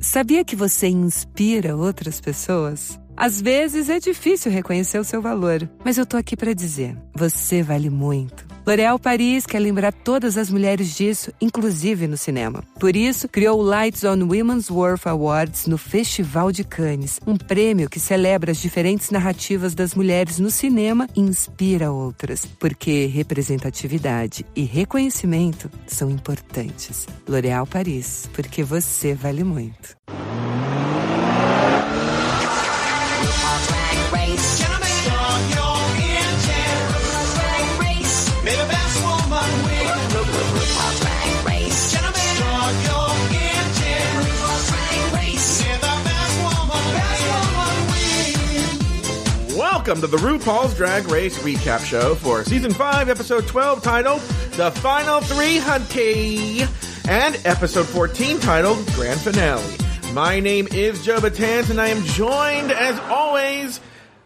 Sabia que você inspira outras pessoas? Às vezes é difícil reconhecer o seu valor, mas eu tô aqui pra dizer, você vale muito. L'Oréal Paris quer lembrar todas as mulheres disso, inclusive no cinema. Por isso, criou o Lights on Women's Worth Awards no Festival de Cannes, um prêmio que celebra as diferentes narrativas das mulheres no cinema e inspira outras, porque representatividade e reconhecimento são importantes. L'Oréal Paris, porque você vale muito. Welcome to the RuPaul's Drag Race recap show for Season 5, Episode 12, titled The Final Three Hunty, and Episode 14, titled Grand Finale. My name is Joe Betance, and I am joined, as always,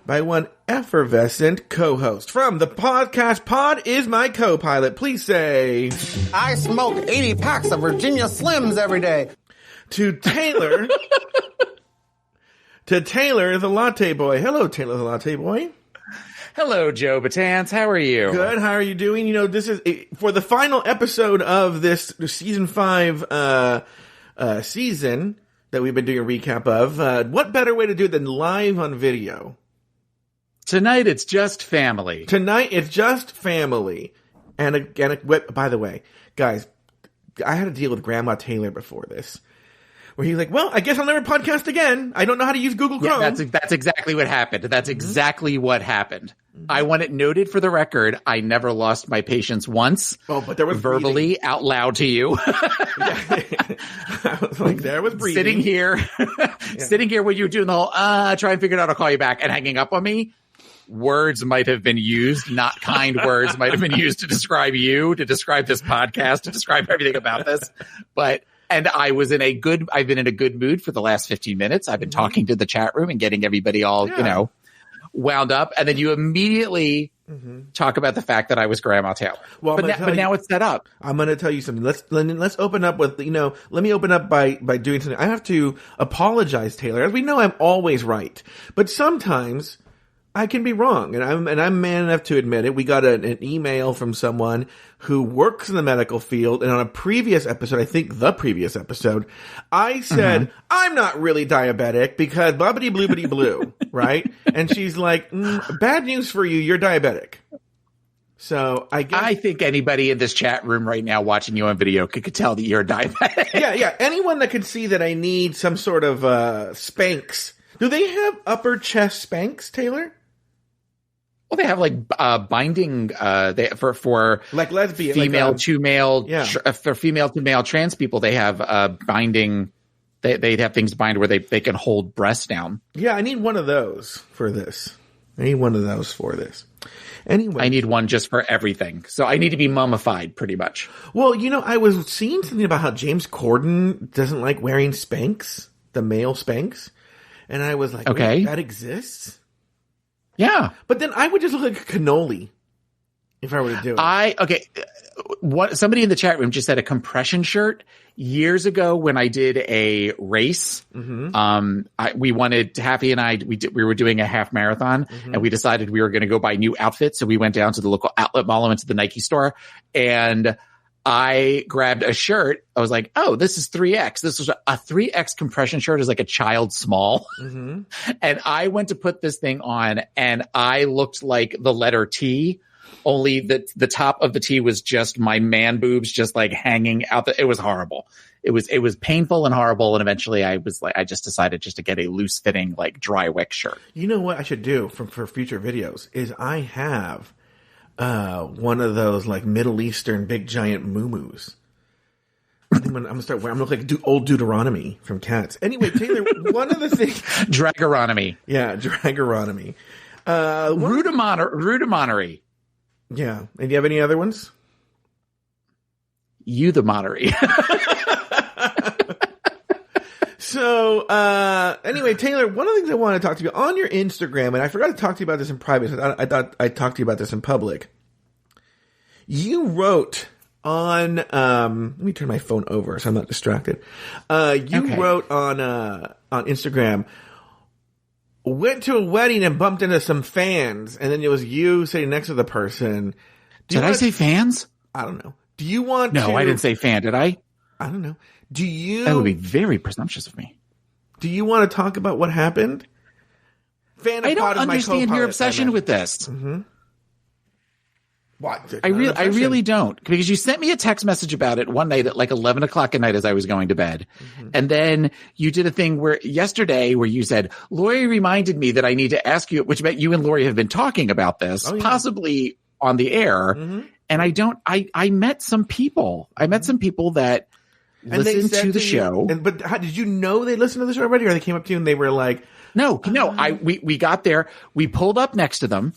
by one effervescent co-host. From the podcast Pod is my co-pilot. Please say... I smoke 80 packs of Virginia Slims every day. To Taylor... To Taylor, the Latte Boy. Hello, Taylor, the Latte Boy. Hello, Joe Betance. How are you? Good. How are you doing? You know, this is for the final episode of this season 5 season that we've been doing a recap of. What better way to do it than live on video? Tonight, it's just family. Tonight, it's just family. And by the way, guys, I had to deal with Grandma Taylor before this. Where he's like, well, I guess I'll never podcast again. I don't know how to use Google Chrome. Yeah, that's exactly what happened. That's exactly what happened. I want it noted for the record. I never lost my patience once. Oh, but there was verbally breathing. Out loud to you. I was like, there was breathing. Sitting here when you were doing the whole, try and figure it out. I'll call you back and hanging up on me. Words might have been used, not kind words might have been used to describe you, to describe this podcast, to describe everything about this. And I've been in a good mood for the last 15 minutes. I've been talking to the chat room and getting everybody all, wound up. And then you immediately talk about the fact that I was Grandma Taylor. Well, but now it's set up. I'm going to tell you something. Let's open up with, let me open up by doing something. I have to apologize, Taylor. As we know, I'm always right. But sometimes I can be wrong, and I'm man enough to admit it. We got an email from someone who works in the medical field, and on a previous episode, I think the previous episode, I said, I'm not really diabetic because blah-bitty blue-bitty blue, right? And she's like, bad news for you, you're diabetic. So I think anybody in this chat room right now watching you on video could tell that you're diabetic. Yeah. Anyone that could see that I need some sort of Spanx. Do they have upper chest Spanx, Taylor? Well, they have like binding for like lesbian, female like to male. Yeah. For female to male trans people, they have binding. They have things bind where they can hold breasts down. Yeah, I need one of those for this. Anyway, I need one just for everything. So I need to be mummified, pretty much. Well, I was seeing something about how James Corden doesn't like wearing Spanx, the male Spanx, and I was like, okay, that exists. Yeah. But then I would just look like a cannoli if I were to do it. Somebody in the chat room just said a compression shirt. Years ago when I did a race, we wanted, Happy and I, we were doing a half marathon and we decided we were going to go buy new outfits. So we went down to the local outlet mall and went to the Nike store, and I grabbed a shirt. I was like, oh, this is 3X. This was a 3X compression shirt, is like a child small. And I went to put this thing on and I looked like the letter T, only that the top of the T was just my man boobs, just like hanging out. It was horrible. It was painful and horrible. And eventually I just decided just to get a loose fitting, like dry wick shirt. You know what I should do for future videos is I have one of those like Middle Eastern big giant muumuus. I'm gonna start wearing. I'm gonna look like old Deuteronomy from Cats. Anyway, Taylor, one of the things. Drageronomy. Yeah, Drageronomy. Rudimonary. Yeah, and do you have any other ones? Euthymotary. So, anyway, Taylor, one of the things I want to talk to you on your Instagram, and I forgot to talk to you about this in private. So I thought I'd talk to you about this in public. You wrote on let me turn my phone over so I'm not distracted. You wrote on Instagram, went to a wedding and bumped into some fans, and then it was you sitting next to the person. Did I say fans? I don't know. Do you want No, to... I didn't say fan, did I? I don't know. Do you... That would be very presumptious of me. Do you want to talk about what happened? I don't understand your obsession with this. Mm-hmm. What? I really don't, because you sent me a text message about it one night at like 11 o'clock at night as I was going to bed. Mm-hmm. And then you did a thing yesterday where you said, Lori reminded me that I need to ask you, which meant you and Lori have been talking about this, possibly on the air. Mm-hmm. And I met some people. I met some people that listened to the show. But how did you know they listened to the show already, or they came up to you and they were like, No, we got there. We pulled up next to them.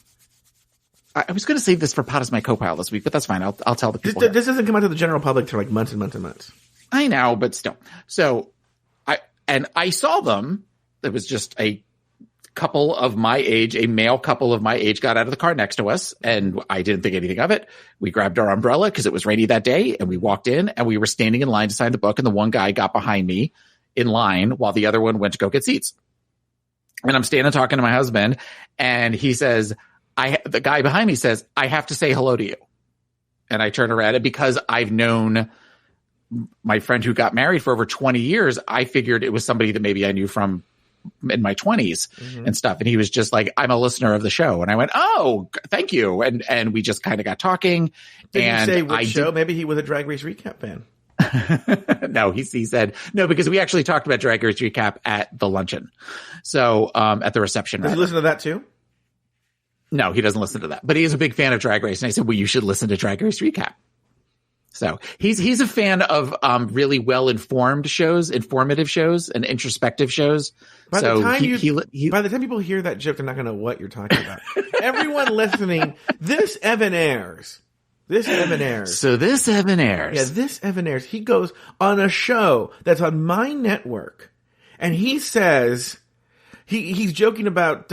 I was going to save this for Pot as my co-pilot this week, but that's fine. I'll tell the people. This doesn't come out to the general public for like months and months and months. I know, but still. So I saw them. It was just a couple of my age, a male couple of my age got out of the car next to us, and I didn't think anything of it. We grabbed our umbrella because it was rainy that day, and we walked in, and we were standing in line to sign the book, and the one guy got behind me in line while the other one went to go get seats. And I'm standing talking to my husband, and he says, the guy behind me says, I have to say hello to you. And I turn around, and because I've known my friend who got married for over 20 years, I figured it was somebody that maybe I knew from in my 20s and stuff. And he was just like, I'm a listener of the show. And I went, oh, thank you. And we just kind of got talking. Did he say which show? Maybe he was a Drag Race Recap fan. No, he said no, because we actually talked about Drag Race Recap at the luncheon. So, at the reception. Does he listen to that too? No, he doesn't listen to that, but he is a big fan of Drag Race. And I said, well, you should listen to Drag Race Recap. So he's a fan of, really well-informed shows, informative shows, and introspective shows. By the time people hear that joke, they're not going to know what you're talking about. Everyone listening, this Evan Ayres. So this Evan Ayres. Yeah, this Evan Ayres. He goes on a show that's on my network, and he says he's joking about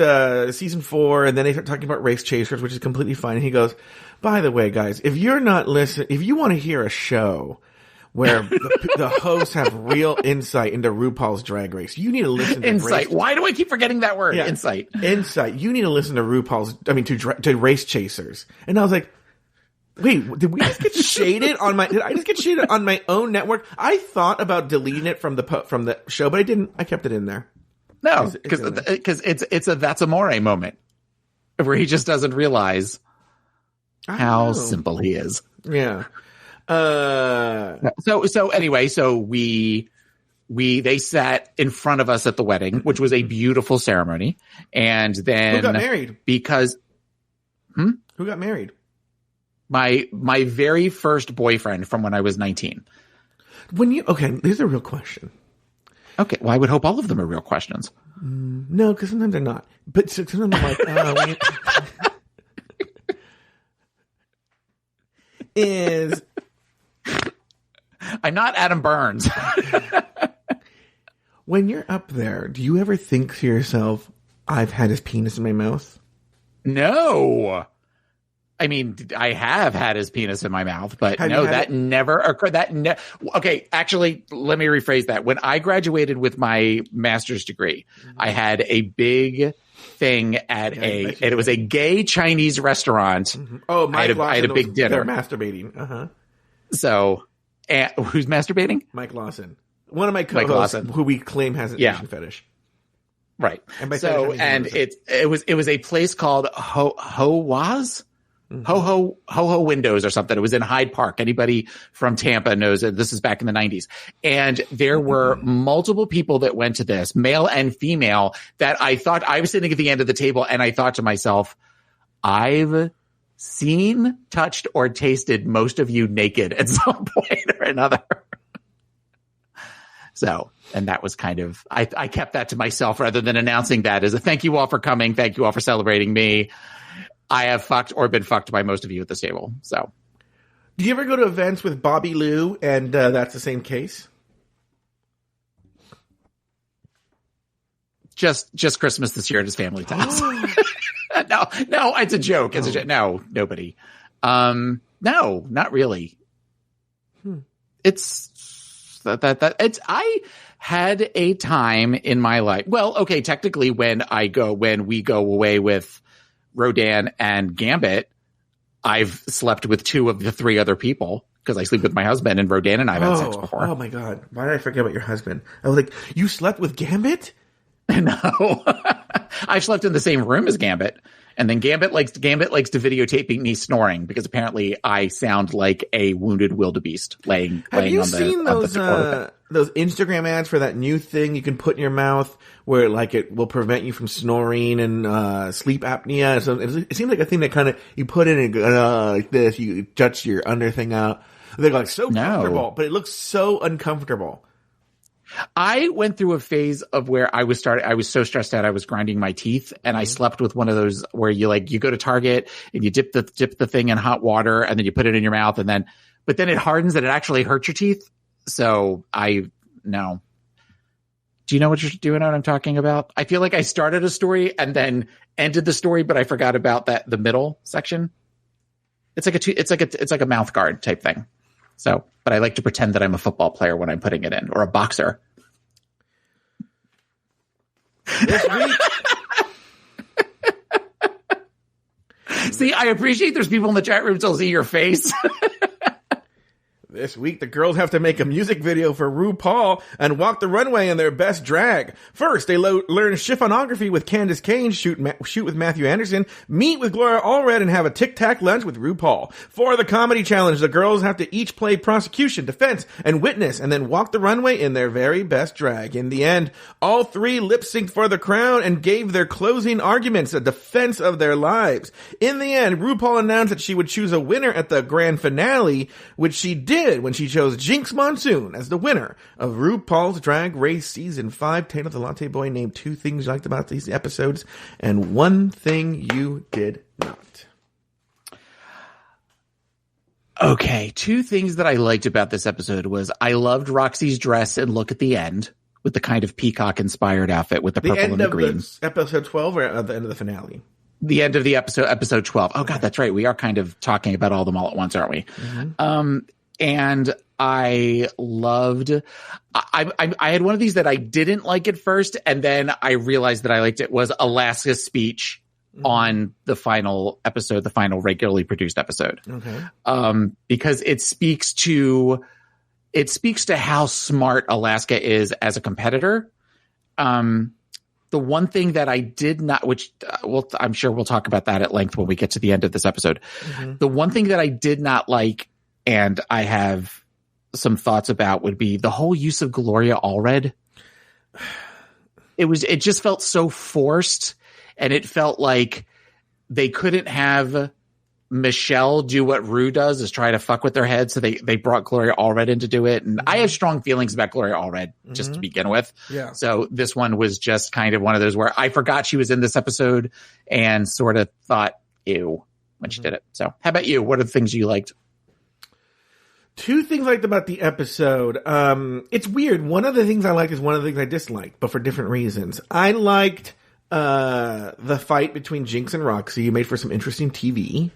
season 4, and then they start talking about Race Chasers, which is completely fine. And he goes, by the way, guys, if you want to hear a show where the hosts have real insight into RuPaul's Drag Race, you need to listen to Insight. Why do I keep forgetting that word? Yeah. Insight. You need to listen to to Race Chasers. And I was like, wait, did we just get shaded on did I just get shaded on my own network? I thought about deleting it from the show, but I didn't. I kept it in there. No, because it's a that's amore moment where he just doesn't realize how simple he is. Yeah. So anyway, they sat in front of us at the wedding, which was a beautiful ceremony. And then who got married? Who got married? My very first boyfriend from when I was 19. Here's a real question. Okay, well, I would hope all of them are real questions. No, because sometimes they're not. But sometimes I'm like, I'm not Adam Burns. When you're up there, do you ever think to yourself, I've had his penis in my mouth? No. I mean, I have had his penis in my mouth, but no, that never occurred. Okay, actually, let me rephrase that. When I graduated with my master's degree, I had a big thing at it was a gay Chinese restaurant. Oh, I had a big dinner. They're masturbating. Uh-huh. So, who's masturbating? Mike Lawson. One of my co-hosts who we claim has an Asian fetish. Right. And it was a place called Ho-Waz? Ho Windows or something. It was in Hyde Park. Anybody from Tampa knows that this is back in the 90s. And there were multiple people that went to this, male and female, that I thought I was sitting at the end of the table, and I thought to myself, I've seen, touched, or tasted most of you naked at some point or another. So, and that was kind of, I kept that to myself rather than announcing that as a thank you all for coming. Thank you all for celebrating me. I have fucked or been fucked by most of you at this table. So, do you ever go to events with Bobby Lou and that's the same case? Just Christmas this year at his family house. No, it's a joke. It's a joke. No, nobody. No, not really. It's it's I had a time in my life. Well, okay, technically when we go away with Rodan and Gambit, I've slept with 2 of the 3 other people because I sleep with my husband, and Rodan and I have had sex before. Oh my God. Why did I forget about your husband? I was like, you slept with Gambit? No. I've slept in the same room as Gambit. And then Gambit likes to videotape me snoring because apparently I sound like a wounded wildebeest laying Have you on the seen those Instagram ads for that new thing you can put in your mouth where like it will prevent you from snoring and sleep apnea? So it seems like a thing that kind of you put in and like this, you touch your under thing out. They're like so comfortable, but it looks so uncomfortable. I went through a phase of where I was so stressed out I was grinding my teeth, and I slept with one of those where you go to Target and you dip the thing in hot water and then you put it in your mouth but then it hardens and it actually hurts your teeth. So no. Do you know what I'm talking about? I feel like I started a story and then ended the story, but I forgot about the middle section. It's like a mouth guard type thing. So, but I like to pretend that I'm a football player when I'm putting it in, or a boxer. This week. See, I appreciate there's people in the chat room to see your face. This week, the girls have to make a music video for RuPaul and walk the runway in their best drag. First, they learn chiffonography with Candace Kane, shoot with Matthew Anderson, meet with Gloria Allred, and have a tic-tac lunch with RuPaul. For the comedy challenge, the girls have to each play prosecution, defense, and witness, and then walk the runway in their very best drag. In the end, all 3 lip-synced for the crown and gave their closing arguments a defense of their lives. In the end, RuPaul announced that she would choose a winner at the grand finale, which she did when she chose Jinx Monsoon as the winner of RuPaul's Drag Race Season 5. Taylor the Latte Boy, named 2 things you liked about these episodes and 1 thing you did not. Okay, 2 things that I liked about this episode was I loved Roxy's dress and look at the end with the kind of peacock-inspired outfit with the purple and the green. The episode 12 or at the end of the finale? The end of the episode 12. Oh, God, that's right. We are kind of talking about all of them all at once, aren't we? Mm-hmm. And I loved, I had one of these that I didn't like at first, and then I realized that I liked it, was Alaska's speech on the final episode, the final regularly produced episode. Okay. Because it speaks to how smart Alaska is as a competitor. The one thing that I did not, which I'm sure we'll talk about that at length when we get to the end of this episode. Mm-hmm. The one thing that I did not like, and I have some thoughts about, would be the whole use of Gloria Allred. It just felt so forced, and it felt like they couldn't have Michelle do what Rue does, is try to fuck with their head. So they brought Gloria Allred in to do it. And I have strong feelings about Gloria Allred just to begin with. Yeah. So this one was just kind of one of those where I forgot she was in this episode and sort of thought, ew, when she did it. So how about you? What are the things you liked? 2 things I liked about the episode. It's weird. One of the things I liked is one of the things I disliked, but for different reasons. I liked the fight between Jinx and Roxy. It made for some interesting TV.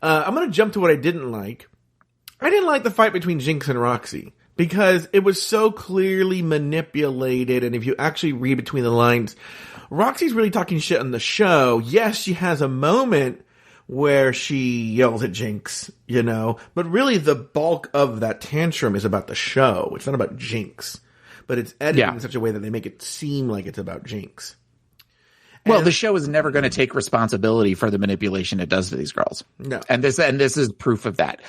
I'm going to jump to what I didn't like. I didn't like the fight between Jinx and Roxy because it was so clearly manipulated, and if you actually read between the lines, Roxy's really talking shit on the show. Yes, she has a moment where she yells at Jinx, but really the bulk of that tantrum is about the show. It's not about Jinx, but it's edited in such a way that they make it seem like it's about Jinx. Well, the show is never going to take responsibility for the manipulation it does to these girls. No. And this is proof of that.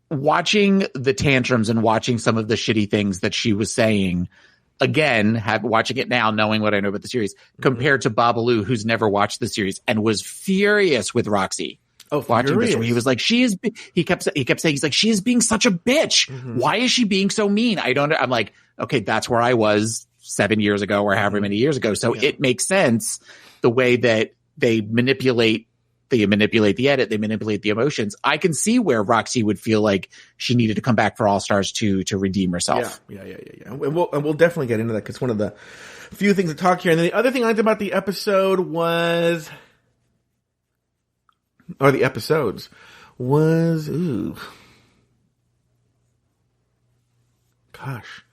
Watching the tantrums and watching some of the shitty things that she was saying, again, watching it now, knowing what I know about the series, compared to Babalu, who's never watched the series and was furious with Roxy. Oh, watching this, where he was like, he kept saying, he's like, she is being such a bitch. Mm-hmm. Why is she being so mean? I'm like, okay, that's where I was 7 years ago or however many years ago. So it makes sense the way that they manipulate the edit, they manipulate the emotions. I can see where Roxy would feel like she needed to come back for All Stars to redeem herself. Yeah. And we'll definitely get into that because it's one of the few things to talk here. And then the other thing I liked about the episode was, Gosh.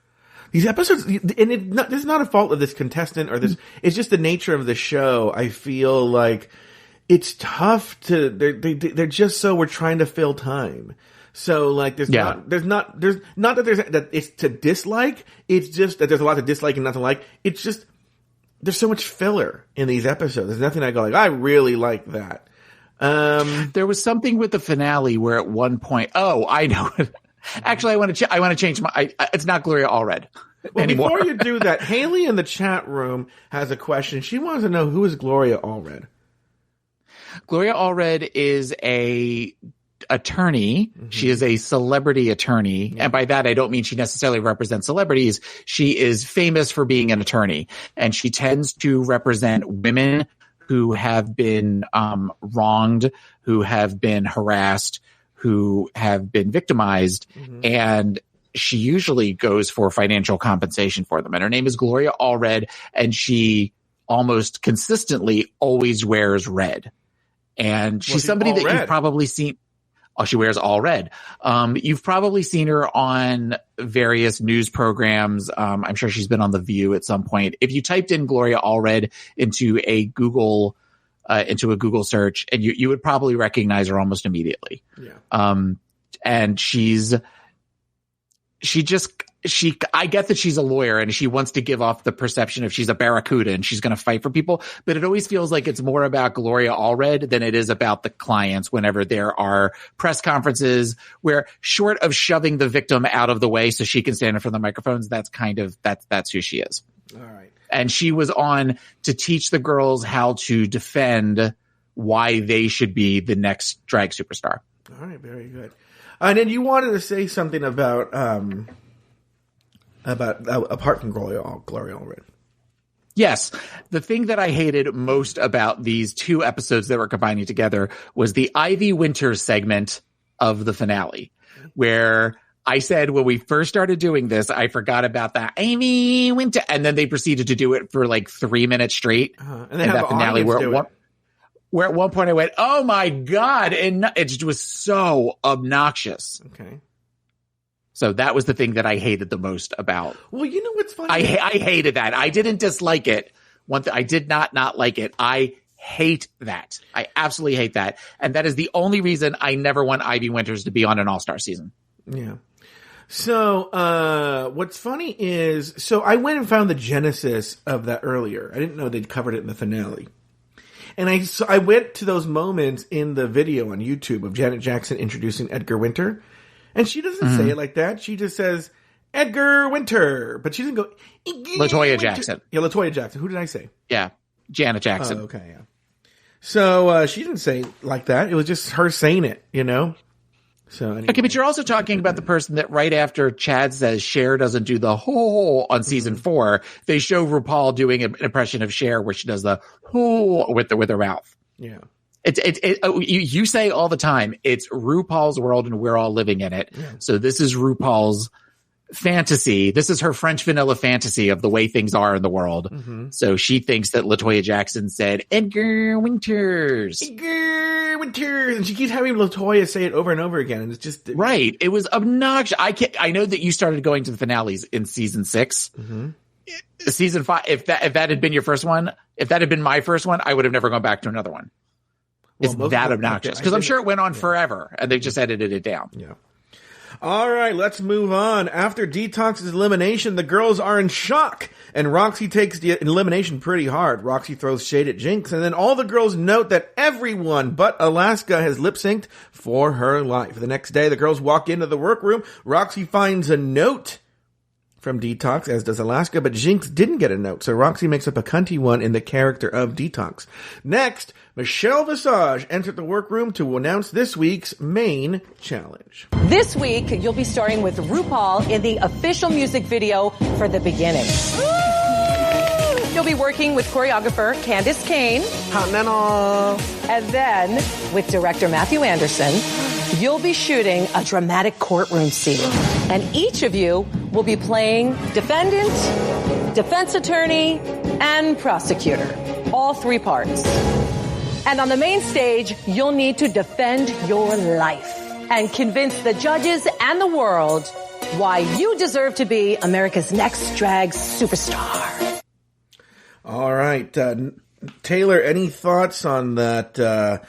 These episodes, and this is not a fault of this contestant or this, it's just the nature of the show. I feel like it's tough to, they're just so, we're trying to fill time. So like there's not that it's to dislike, it's just that there's a lot to dislike and not to like. It's just, there's so much filler in these episodes. There's nothing I go like, I really like that. There was something with the finale where at one point, oh, I know it. Actually, I want to change my. It's not Gloria Allred anymore. Before you do that, Haley in the chat room has a question. She wants to know, who is Gloria Allred? Gloria Allred is a attorney. Mm-hmm. She is a celebrity attorney, and by that I don't mean she necessarily represents celebrities. She is famous for being an attorney, and she tends to represent women who have been wronged, who have been harassed, who have been victimized, and she usually goes for financial compensation for them. And her name is Gloria Allred, and she almost consistently always wears red. And she's somebody that you've probably seen. Oh, she wears all red. You've probably seen her on various news programs. I'm sure she's been on The View at some point. If you typed in Gloria Allred into a Google search, and you would probably recognize her almost immediately. Yeah. And I get that she's a lawyer and she wants to give off the perception of she's a barracuda and she's going to fight for people, but it always feels like it's more about Gloria Allred than it is about the clients whenever there are press conferences where, short of shoving the victim out of the way so she can stand in front of the microphones, that's who she is. All right. And she was on to teach the girls how to defend why they should be the next drag superstar. All right. Very good. And then you wanted to say something about apart from Gloria Allred. Yes. The thing that I hated most about these two episodes that were combining together was the Ivy Winters segment of the finale, where I said when we first started doing this, I forgot about that Ivy Winter, and then they proceeded to do it for like 3 minutes straight. And they have that finale where at one point I went, oh my God. And it was so obnoxious. Okay. So that was the thing that I hated the most about. Well, you know what's funny? I hated that. I didn't dislike it. I did not like it. I hate that. I absolutely hate that. And that is the only reason I never want Ivy Winters to be on an All-Star season. Yeah. So, what's funny is, so I went and found the genesis of that earlier. I didn't know they'd covered it in the finale. And I went to those moments in the video on YouTube of Janet Jackson introducing Edgar Winter. And she doesn't say it like that. She just says, Edgar Winter. But she doesn't go, LaToya Jackson. Yeah, LaToya Jackson. Who did I say? Yeah, Janet Jackson. Oh, okay, yeah. So, she didn't say it like that. It was just her saying it, you know? So anyway. Okay, but you're also talking about the person that right after Chad says Cher doesn't do the ho on season 4, they show RuPaul doing an impression of Cher where she does the ho with her mouth. Yeah. You say all the time, it's RuPaul's world and we're all living in it. Yeah. So this is RuPaul's fantasy. This is her French vanilla fantasy of the way things are in the world. Mm-hmm. So she thinks that LaToya Jackson said, Edgar Winters. Edgar Winters. And she keeps having LaToya say it over and over again. And it's just... Right. It was obnoxious. I know that you started going to the finales in season 6. Mm-hmm. Season 5, if that had been your first one, if that had been my first one, I would have never gone back to another one. It's that obnoxious. Because I'm sure it went on forever and they just edited it down. Yeah. All right, let's move on. After Detox's elimination, the girls are in shock, and Roxy takes the elimination pretty hard. Roxy throws shade at Jinx, and then all the girls note that everyone but Alaska has lip-synced for her life. The next day, the girls walk into the workroom. Roxy finds a note from Detox, as does Alaska, but Jinx didn't get a note, so Roxy makes up a cunty one in the character of Detox. Next, Michelle Visage entered the workroom to announce this week's main challenge. This week, you'll be starring with RuPaul in the official music video for The Beginning. You'll be working with choreographer Candace Kane. Continental. And then, with director Matthew Anderson, you'll be shooting a dramatic courtroom scene. And each of you will be playing defendant, defense attorney, and prosecutor. All 3 parts. And on the main stage, you'll need to defend your life and convince the judges and the world why you deserve to be America's next drag superstar. All right. Taylor, any thoughts on that, the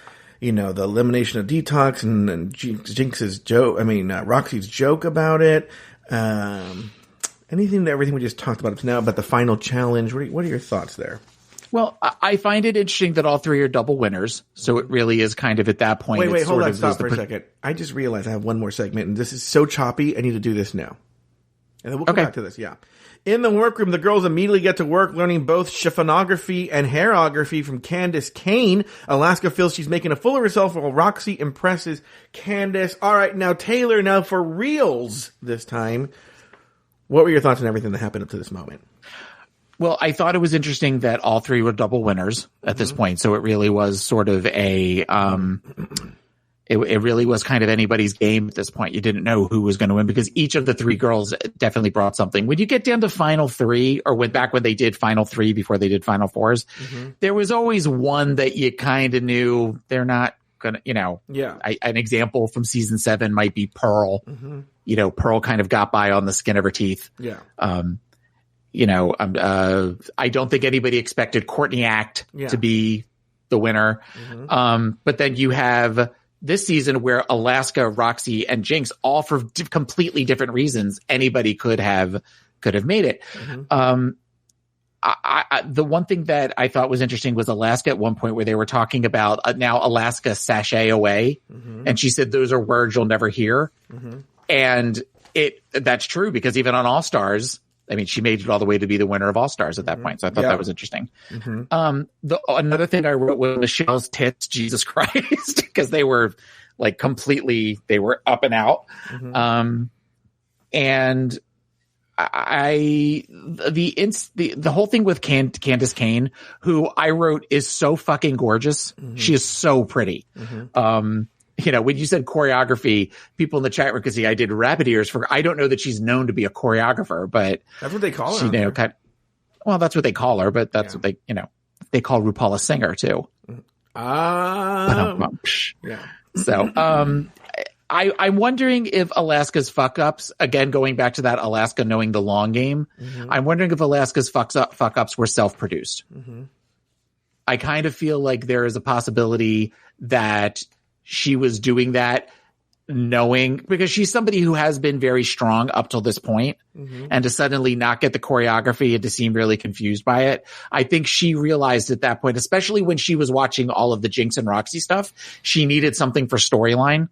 elimination of Detox and Jinx's joke, Roxy's joke about it? Everything we just talked about up to now about the final challenge. What are your thoughts there? Well, I find it interesting that all three are double winners. So it really is kind of at that point. Wait, hold on. Stop for a second. I just realized I have one more segment, and this is so choppy. I need to do this now. And then we'll come back to this. Yeah. In the workroom, the girls immediately get to work learning both chiffonography and hairography from Candace Kane. Alaska feels she's making a fool of herself while Roxy impresses Candace. All right, now Taylor, now for reals this time. What were your thoughts on everything that happened up to this moment? Well, I thought it was interesting that all three were double winners at this point. So it really was sort of it really was kind of anybody's game at this point. You didn't know who was going to win because each of the three girls definitely brought something. When you get down to final three, or back when they did final three before they did final fours, there was always one that you kind of knew they're not going to, Yeah. An example from season 7 might be Pearl. Pearl kind of got by on the skin of her teeth. Yeah. I don't think anybody expected Courtney Act to be the winner. But then you have this season where Alaska, Roxy, and Jinx, all for completely different reasons, anybody could have made it. The one thing that I thought was interesting was Alaska at one point where they were talking about now Alaska sashay away. And she said, those are words you'll never hear. And that's true because even on All Stars, she made it all the way to be the winner of All Stars at that point. So I thought that was interesting. Another thing I wrote was Michelle's tits, Jesus Christ, because they were like they were up and out. And the whole thing with Candace Kane, who I wrote is so fucking gorgeous. She is so pretty. When you said choreography, people in the chat room could see I did rabbit ears I don't know that she's known to be a choreographer, but that's what they call her. That's what they call her, but that's what they call RuPaul a singer too. So, I'm wondering if Alaska's fuck ups, again, going back to that Alaska knowing the long game, I'm wondering if Alaska's fuck ups were self-produced. I kind of feel like there is a possibility that she was doing that knowing, because she's somebody who has been very strong up till this point, and to suddenly not get the choreography and to seem really confused by it. I think she realized at that point, especially when she was watching all of the Jinx and Roxy stuff, she needed something for storyline.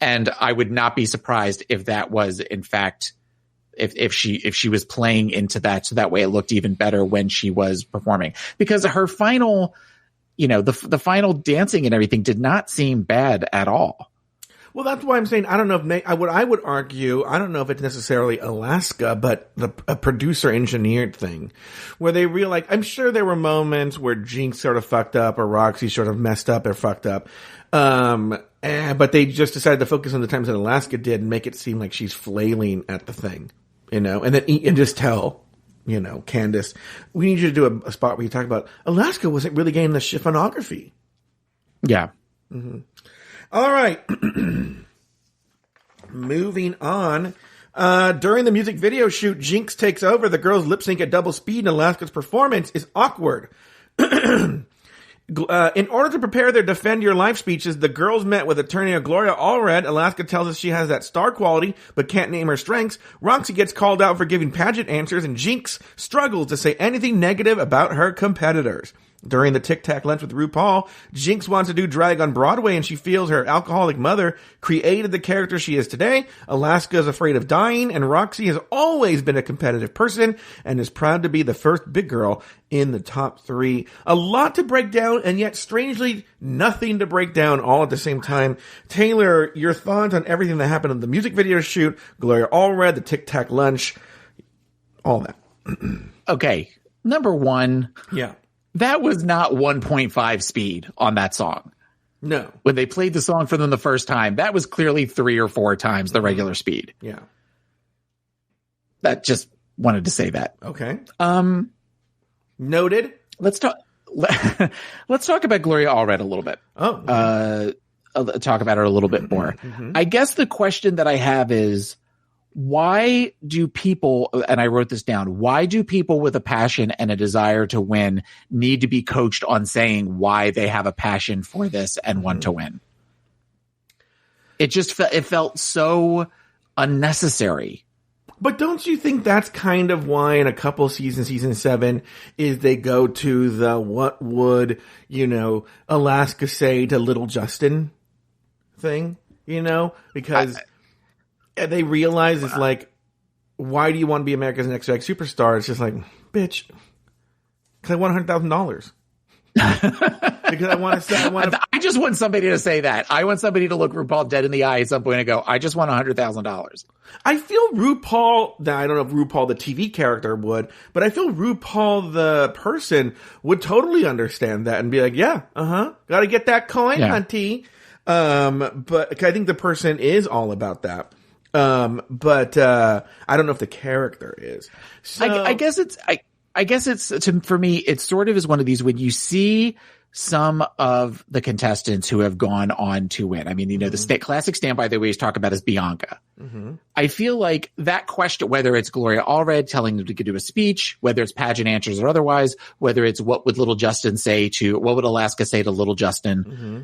And I would not be surprised if that was, in fact, if she was playing into that, so that way it looked even better when she was performing, because her final, the final dancing and everything did not seem bad at all. Well, that's why I'm saying I don't know if what I would argue, I don't know if it's necessarily Alaska, but a producer engineered thing where they realized, I'm sure there were moments where Jinx sort of fucked up or Roxy sort of messed up or fucked up. But they just decided to focus on the times that Alaska did and make it seem like she's flailing at the thing, and just tell, Candace, we need you to do a spot where you talk about Alaska wasn't really getting the chiffonography. Yeah. All right. Moving on. During the music video shoot, Jinx takes over. The girls lip sync at double speed, and Alaska's performance is awkward. In order to prepare their Defend Your Life speeches, the girls met with attorney Gloria Allred. Alaska tells us she has that star quality, but can't name her strengths. Roxy gets called out for giving pageant answers, and Jinx struggles to say anything negative about her competitors. During the Tic Tac lunch with RuPaul, Jinx wants to do drag on Broadway, and she feels her alcoholic mother created the character she is today. Alaska is afraid of dying, and Roxy has always been a competitive person and is proud to be the first big girl in the top 3. A lot to break down, and yet strangely nothing to break down all at the same time. Taylor, your thoughts on everything that happened in the music video shoot, Gloria Allred, the Tic Tac lunch, all that. Okay, number one. Yeah. That was not 1.5 speed on that song. No. When they played the song for them the first time, that was clearly 3 or 4 times the regular speed. Yeah. That just wanted to say that. Okay. Noted. Let's talk about Gloria Allred a little bit. Oh. Talk about her a little bit more. I guess the question that I have is, why do people, and I wrote this down, why do people with a passion and a desire to win need to be coached on saying why they have a passion for this and want to win? It just it felt so unnecessary. But don't you think that's kind of why in a couple seasons, season 7, is they go to the what would, Alaska say to little Justin thing, because they realize it's like, why do you want to be America's Next Drag Superstar? It's just like, bitch, because I want $100,000. Because I just want somebody to say that. I want somebody to look RuPaul dead in the eye at some point and go, I just want $100,000. I feel RuPaul, I don't know if RuPaul the TV character would, but I feel RuPaul the person would totally understand that and be like, yeah, gotta get that coin, Hunty. But I think the person is all about that. But I don't know if the character is. So I guess it's for me, it sort of is one of these when you see some of the contestants who have gone on to win. I mean, the classic standby they always talk about is Bianca. Mm-hmm. I feel like that question, whether it's Gloria Allred telling them to do a speech, whether it's pageant answers or otherwise, whether it's what would Alaska say to Little Justin? Mm-hmm.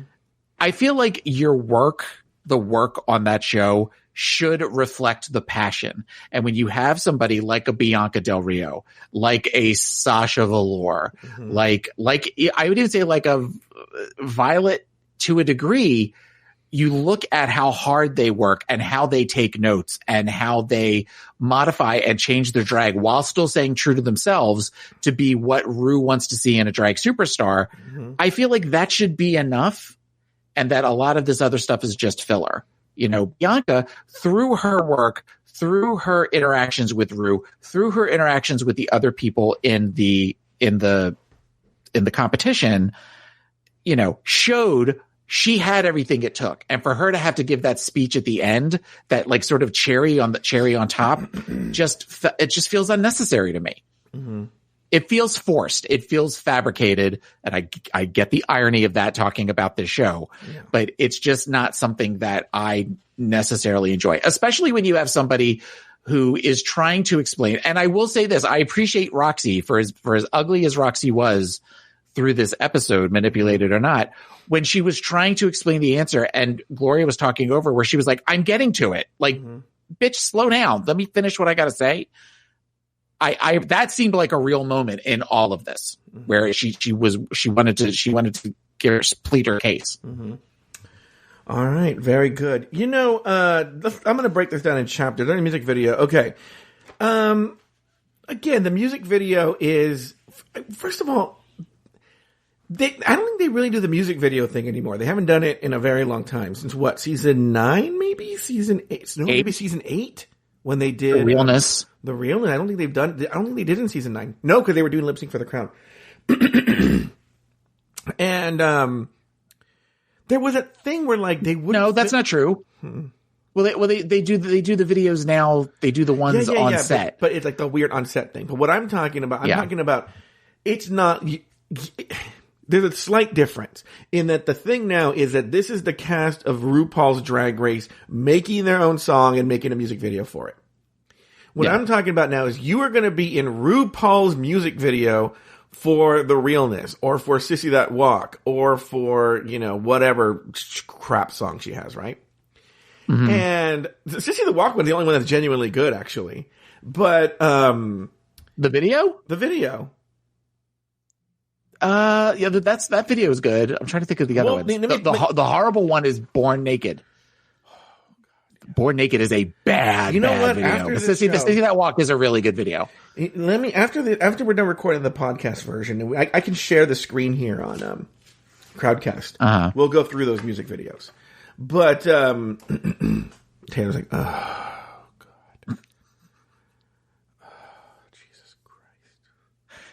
I feel like the work on that show should reflect the passion. And when you have somebody like a Bianca Del Rio, like a Sasha Velour, like I would even say like a Violet to a degree, you look at how hard they work and how they take notes and how they modify and change their drag while still staying true to themselves to be what Ru wants to see in a drag superstar. Mm-hmm. I feel like that should be enough, and that a lot of this other stuff is just filler. Bianca, through her work, through her interactions with Ru, through her interactions with the other people in the competition, showed she had everything it took. And for her to have to give that speech at the end, that like sort of cherry on top, it just feels unnecessary to me. Mm-hmm. It feels forced. It feels fabricated. And I get the irony of that talking about this show, but it's just not something that I necessarily enjoy, especially when you have somebody who is trying to explain. And I will say this, I appreciate Roxy for as ugly as Roxy was through this episode, manipulated or not, when she was trying to explain the answer and Gloria was talking over where she was like, I'm getting to it. Like, bitch, slow down. Let me finish what I got to say. That seemed like a real moment in all of this, where she wanted to plead her case. Mm-hmm. All right, very good. I'm going to break this down in chapters. There's a music video. Okay. Again, the music video is, first of all, I don't think they really do the music video thing anymore. They haven't done it in a very long time. Since what, season 9, maybe? Season 8? No, maybe season 8? When they did the realness. I don't think they've done. I don't think they did in season 9. No, because they were doing lip sync for the crown. And there was a thing where like they would. No, that's not true. Well, they do the videos now. They do the ones on set, but it's like the weird on set thing. But what I'm talking about, it's not. There's a slight difference in that the thing now is that this is the cast of RuPaul's Drag Race making their own song and making a music video for it. What I'm talking about now is you are going to be in RuPaul's music video for The Realness or for Sissy That Walk or for, whatever crap song she has, right? Mm-hmm. And Sissy That Walk one's the only one that's genuinely good, actually. But the video? The video. That video is good. I'm trying to think of the other ones. The horrible one is Born Naked. Born Naked is a bad video. After Sissy That Walk is a really good video. After we're done recording the podcast version, I can share the screen here on Crowdcast. Uh-huh. We'll go through those music videos. But Taylor's like, oh God.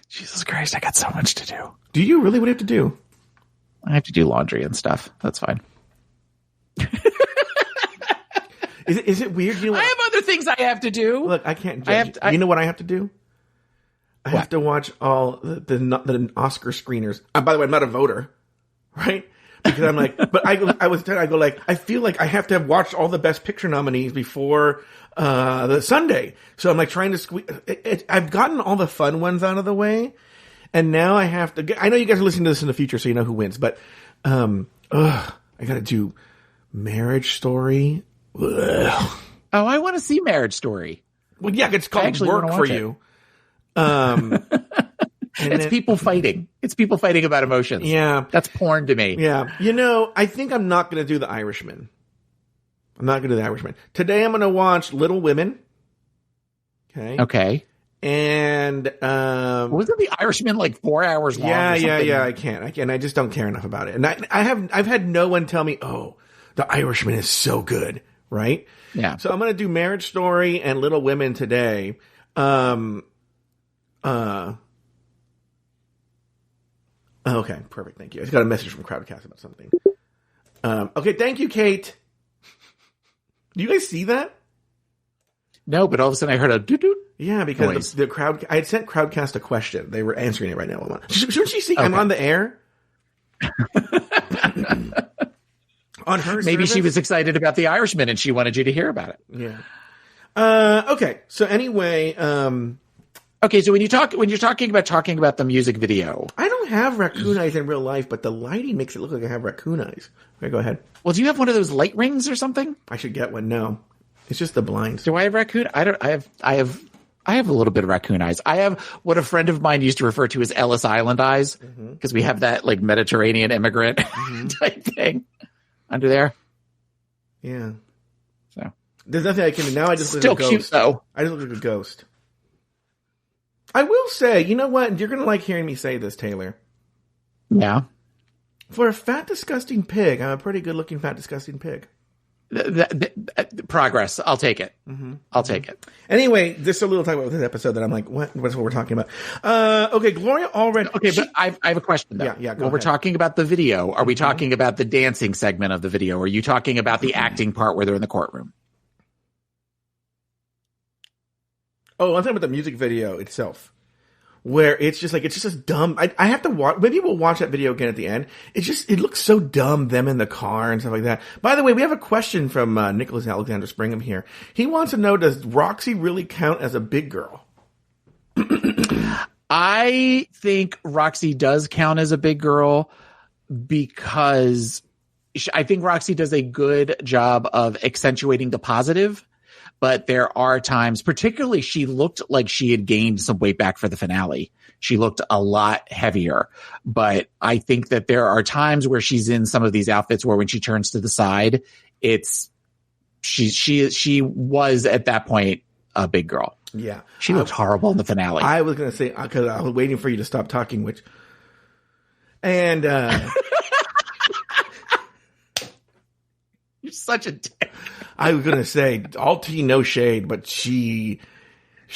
Jesus Christ, I got so much to do. Do you really? What do you have to do? I have to do laundry and stuff. That's fine. Is it weird? I have other things I have to do. Look, I can't judge. You know what I have to do? I have to watch all the Oscar screeners. By the way, I'm not a voter, right? because I'm like, but I go like, I feel like I have to have watched all the Best Picture nominees before the Sunday. So I'm like trying to squeeze. I've gotten all the fun ones out of the way, and now I have to. I know you guys are listening to this in the future, so you know who wins. But I got to do Marriage Story. Ugh. Oh, I want to see Marriage Story. Well, yeah, it's called work for you. It's people fighting. It's people fighting about emotions. Yeah. That's porn to me. Yeah. I think I'm not going to do The Irishman. I'm not going to do The Irishman. Today I'm going to watch Little Women. Okay. And wasn't The Irishman like 4 hours long? Yeah. I can't. I just don't care enough about it. And I've had no one tell me, oh, The Irishman is so good, right? Yeah. So I'm going to do Marriage Story and Little Women today. Okay, perfect. Thank you. I just got a message from Crowdcast about something. Okay, thank you, Kate. Do you guys see that? No, but all of a sudden I heard a doot-doot. Yeah, because the crowd. I had sent Crowdcast a question. They were answering it right now. Shouldn't she see I'm on the air? On her Maybe service? she was excited about The Irishman and she wanted you to hear about it. Yeah. Okay. So anyway, okay. So when you're talking about the music video, I don't have raccoon eyes in real life, but the lighting makes it look like I have raccoon eyes. Okay, go ahead. Well, do you have one of those light rings or something? I should get one. No, it's just the blinds. Do I have raccoon? I have a little bit of raccoon eyes. I have what a friend of mine used to refer to as Ellis Island eyes because we have that like Mediterranean immigrant type thing under there. Yeah. So there's nothing I can do now. I just still look like a ghost. Cute though. I just look like a ghost. I will say, you know what? You're gonna like hearing me say this, Taylor. Yeah. For a fat, disgusting pig, I'm a pretty good-looking fat, disgusting pig. Progress. I'll take it. I'll take it. Anyway, just a little talk about this episode that I'm like, what's what we're talking about? Okay, Gloria Allred. Okay, but I have a question though. Yeah. When we're talking about the video, are we talking about the dancing segment of the video? Or are you talking about the acting part where they're in the courtroom? Oh, I'm talking about the music video itself, where it's just this dumb. I have to watch. Maybe we'll watch that video again at the end. It looks so dumb, them in the car and stuff like that. By the way, we have a question from Nicholas Alexander Springham here. He wants to know: does Roxy really count as a big girl? I think Roxy does count as a big girl because I think Roxy does a good job of accentuating the positive. But there are times, particularly she looked like she had gained some weight back for the finale. She looked a lot heavier. But I think that there are times where she's in some of these outfits where when she turns to the side, she was at that point a big girl. Yeah. She looked horrible in the finale. I was going to say, because I was waiting for you to stop talking, and You're such a dick. I was gonna say, all tea, no shade, but she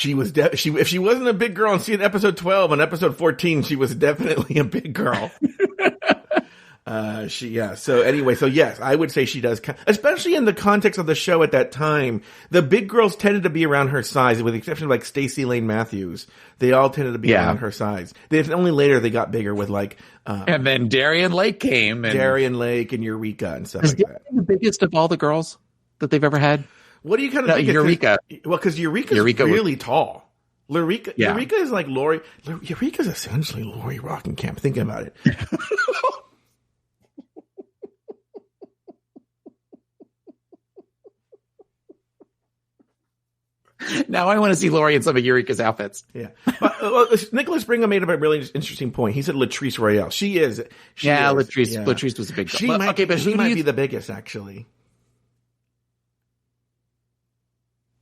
was if she wasn't a big girl and seeing episode 12 and episode 14, she was definitely a big girl. So anyway, so yes, I would say she does, especially in the context of the show at that time. The big girls tended to be around her size, with the exception of like Stacey Lane Matthews. They all tended to be around her size. Only later they got bigger with like, and then Darian Lake came, and Darian Lake and Eureka and stuff like that. The biggest of all the girls that they've ever had. What do you kind of think? Eureka. Well, because Eureka's really tall. Eureka is like Lori. Eureka's essentially Lori Rockenkamp. Think about it. Now I want to see Lori in some of Eureka's outfits. Yeah. Nicholas Brigham made up a really interesting point. He said Latrice Royale. Latrice was a big girl. She might be the biggest, actually.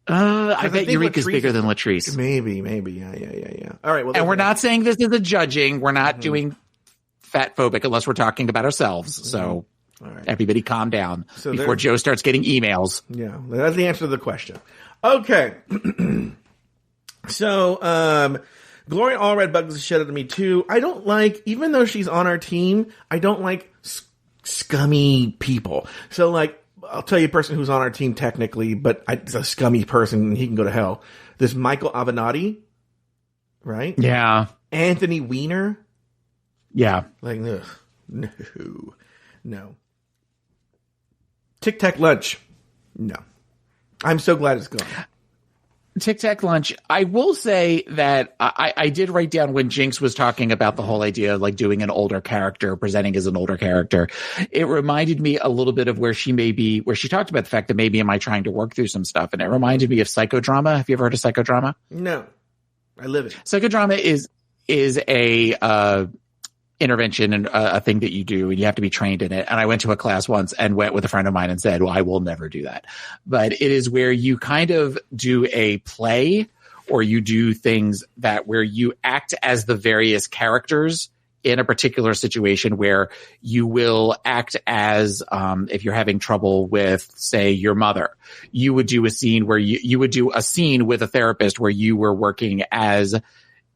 I bet Eureka's bigger than Latrice. Maybe. Yeah. All right. Well, and we're not saying this is a judging. We're not doing fat phobic unless we're talking about ourselves. So everybody calm down before Joe starts getting emails. Yeah. That's the answer to the question. Okay. So, Gloria Allred bugs the shit out of me too. I don't like, even though she's on our team, I don't like scummy people. So like, I'll tell you a person who's on our team technically, but it's a scummy person and he can go to hell. There's Michael Avenatti, right? Yeah. Anthony Weiner. Yeah. Like, ugh, no. No. Tic Tac Lunch. No. I'm so glad it's gone. Tic Tac Lunch. I will say that I did write down when Jinx was talking about the whole idea of like doing an older character, presenting as an older character. It reminded me a little bit of where she talked about the fact that maybe am I trying to work through some stuff. And it reminded me of psychodrama. Have you ever heard of psychodrama? No. I live it. Psychodrama is a intervention and a thing that you do, and you have to be trained in it. And I went to a class once and went with a friend of mine and said, well, I will never do that. But it is where you kind of do a play, or you do things that where you act as the various characters in a particular situation, where you will act as, if you're having trouble with, say, your mother, you would do a scene where you would do a scene with a therapist where you were working as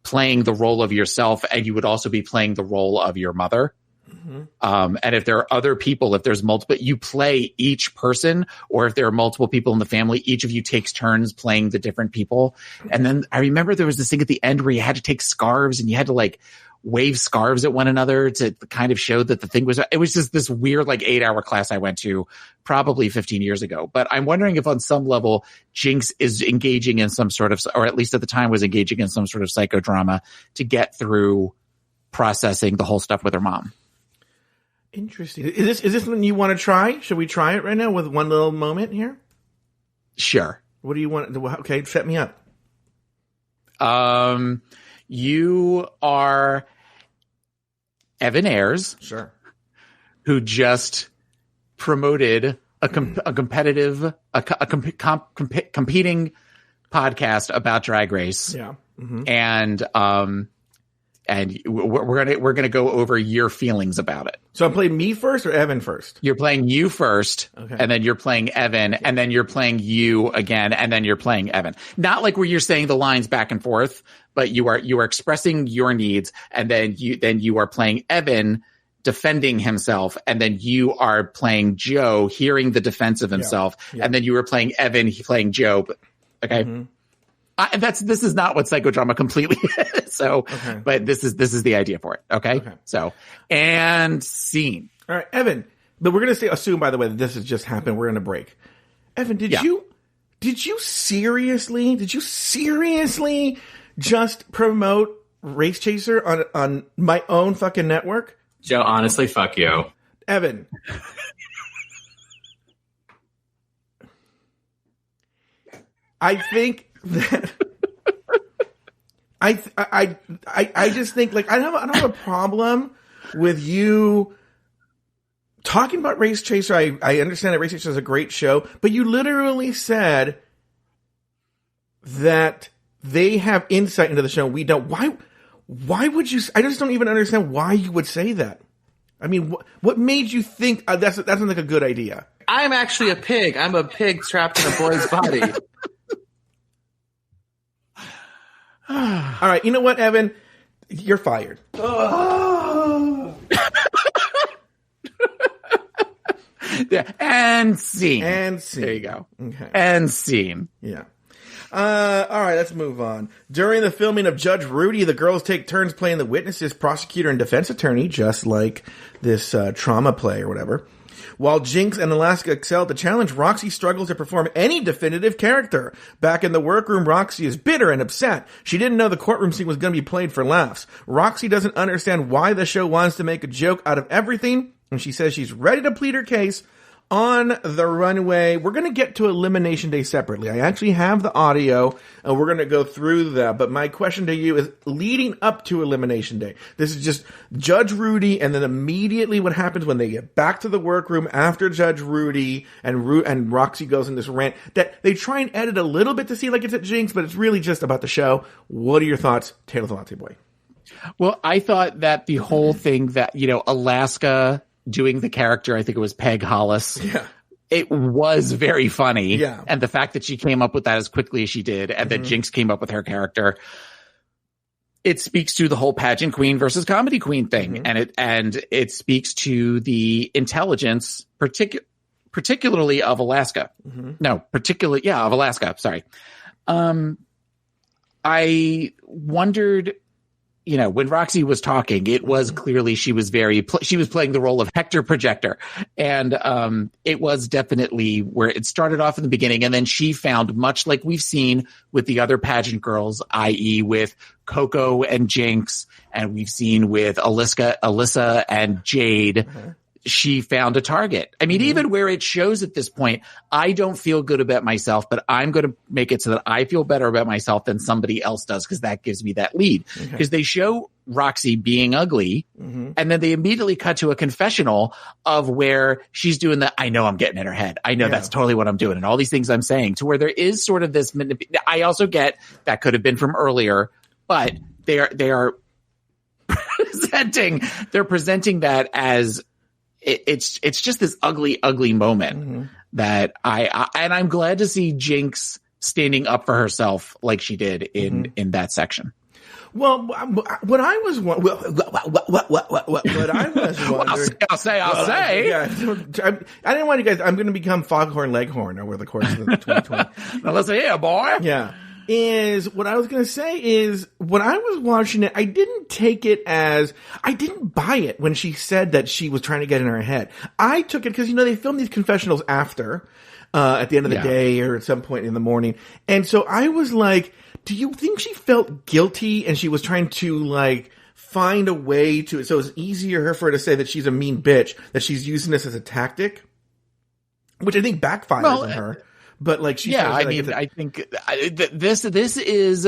playing the role of yourself, and you would also be playing the role of your mother. Mm-hmm. And if there are other people, if there's multiple, you play each person, or if there are multiple people in the family, each of you takes turns playing the different people. And then I remember there was this thing at the end where you had to take scarves and you had to like wave scarves at one another to kind of show that the thing was, it was just this weird like 8-hour class I went to probably 15 years ago. But I'm wondering if on some level Jinx is engaging in some sort of, or at least at the time was engaging in some sort of psychodrama to get through processing the whole stuff with her mom. Interesting. Is this something you want to try? Should we try it right now with one little moment here? Sure. What do you want? Okay, set me up. You are Evan Ayres, sure, who just promoted a competing podcast about Drag Race. Yeah, mm-hmm. And we're gonna go over your feelings about it. So I'm playing me first or Evan first? You're playing you first, okay, and then you're playing Evan, and then you're playing you again, and then you're playing Evan. Not like where you're saying the lines back and forth, but you are expressing your needs, and then you are playing Evan defending himself, and then you are playing Joe hearing the defense of himself, and then you were playing Evan playing Joe. Okay. Mm-hmm. This is not what psychodrama completely is. So, okay. But this is the idea for it. Okay. So, and scene. All right, Evan. But we're going to assume, by the way, that this has just happened. We're in a break. Evan, did you seriously just promote Race Chaser on my own fucking network? Joe, honestly, fuck you. Evan. I think that I just think like I don't have a problem with you talking about Race Chaser. I understand that Race Chaser is a great show, but you literally said that they have insight into the show. We don't. Why would you? I just don't even understand why you would say that. I mean, what made you think that's like a good idea? I'm actually a pig. I'm a pig trapped in a boy's body. All right, you know what, Evan? You're fired. Yeah, and scene. There you go. Okay. And scene. Yeah. All right, let's move on. During the filming of Judge Rudy, the girls take turns playing the witnesses, prosecutor, and defense attorney, just like this trauma play or whatever. While Jinx and Alaska excel at the challenge, Roxy struggles to perform any definitive character. Back in the workroom, Roxy is bitter and upset. She didn't know the courtroom scene was going to be played for laughs. Roxy doesn't understand why the show wants to make a joke out of everything, and she says she's ready to plead her case on the runway. We're going to get to Elimination Day separately. I actually have the audio, and we're going to go through that. But my question to you is, leading up to Elimination Day, this is just Judge Rudy, and then immediately what happens when they get back to the workroom after Judge Rudy, and Roxy goes in this rant, that they try and edit a little bit to see like it's at Jinx, but it's really just about the show. What are your thoughts, Taylor the Latte Boy? Well, I thought that the whole thing that, Alaska doing the character, I think it was Peg Hollis. Yeah. It was very funny. Yeah. And the fact that she came up with that as quickly as she did, and that Jinx came up with her character, it speaks to the whole pageant queen versus comedy queen thing. And it speaks to the intelligence, particularly of Alaska. Of Alaska. Sorry. I wondered when Roxy was talking, it was clearly she was playing the role of Hector Projector. And it was definitely where it started off in the beginning. And then she found, much like we've seen with the other pageant girls, i.e. with Coco and Jinx, and we've seen with Alyssa and Jade, she found a target. I mean, even where it shows at this point, I don't feel good about myself, but I'm going to make it so that I feel better about myself than somebody else does, because that gives me that lead. Because they show Roxy being ugly, and then they immediately cut to a confessional of where she's doing I know I'm getting in her head. I know that's totally what I'm doing, and all these things I'm saying, to where there is sort of this I also get that could have been from earlier, but they are presenting that as it's just this ugly moment that I'm glad to see Jinx standing up for herself like she did in that section. Well, what I was wondering. I'll say. Yeah, I didn't want you guys. I'm going to become Foghorn Leghorn over the course of 2020. Now listen here, boy. Yeah. Is what I was going to say is when I was watching it, I didn't buy it when she said that she was trying to get in her head. I took it because, they film these confessionals after, at the end of the day or at some point in the morning. And so I was like, do you think she felt guilty and she was trying to find a way to, so it's easier for her to say that she's a mean bitch, that she's using this as a tactic, which I think backfires on her. But I think this is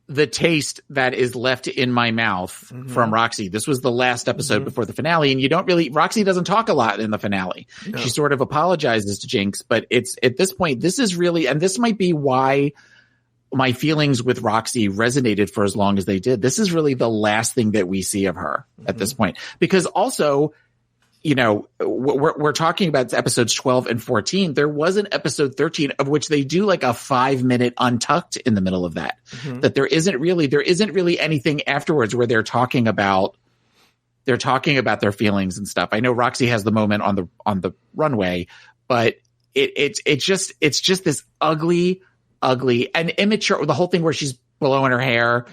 the taste that is left in my mouth from Roxy. This was the last episode before the finale, and Roxy doesn't talk a lot in the finale. No. She sort of apologizes to Jinx, but it's at this point, this is really, and this might be why my feelings with Roxy resonated for as long as they did. This is really the last thing that we see of her at this point, because also, we're talking about episodes 12 and 14. There was an episode 13 of which they do a 5-minute untucked in the middle of that. That there isn't really anything afterwards where they're talking about their feelings and stuff. I know Roxy has the moment on the runway, but it's just this ugly and immature. The whole thing where she's blowing her hair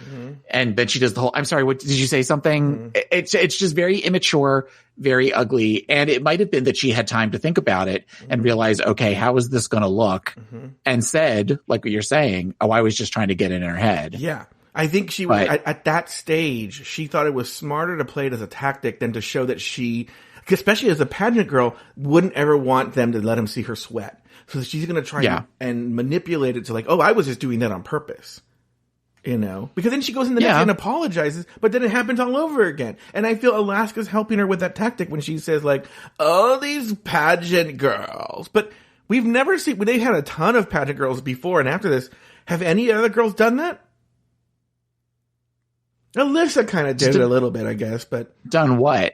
and then she does the whole, I'm sorry, what did you say something? It's just very immature, very ugly. And it might have been that she had time to think about it and realize, okay, how is this going to look? And said, like what you're saying, I was just trying to get in her head. Yeah. I think she was at that stage, she thought it was smarter to play it as a tactic than to show that she, especially as a pageant girl, wouldn't ever want them to let him see her sweat. So she's going to try and manipulate it to I was just doing that on purpose. Because then she goes in the next and apologizes, but then it happens all over again. And I feel Alaska's helping her with that tactic when she says oh, these pageant girls. But we've never seen, they had a ton of pageant girls before and after this. Have any other girls done that? Alyssa kind of did it a little bit, I guess, but. Done what?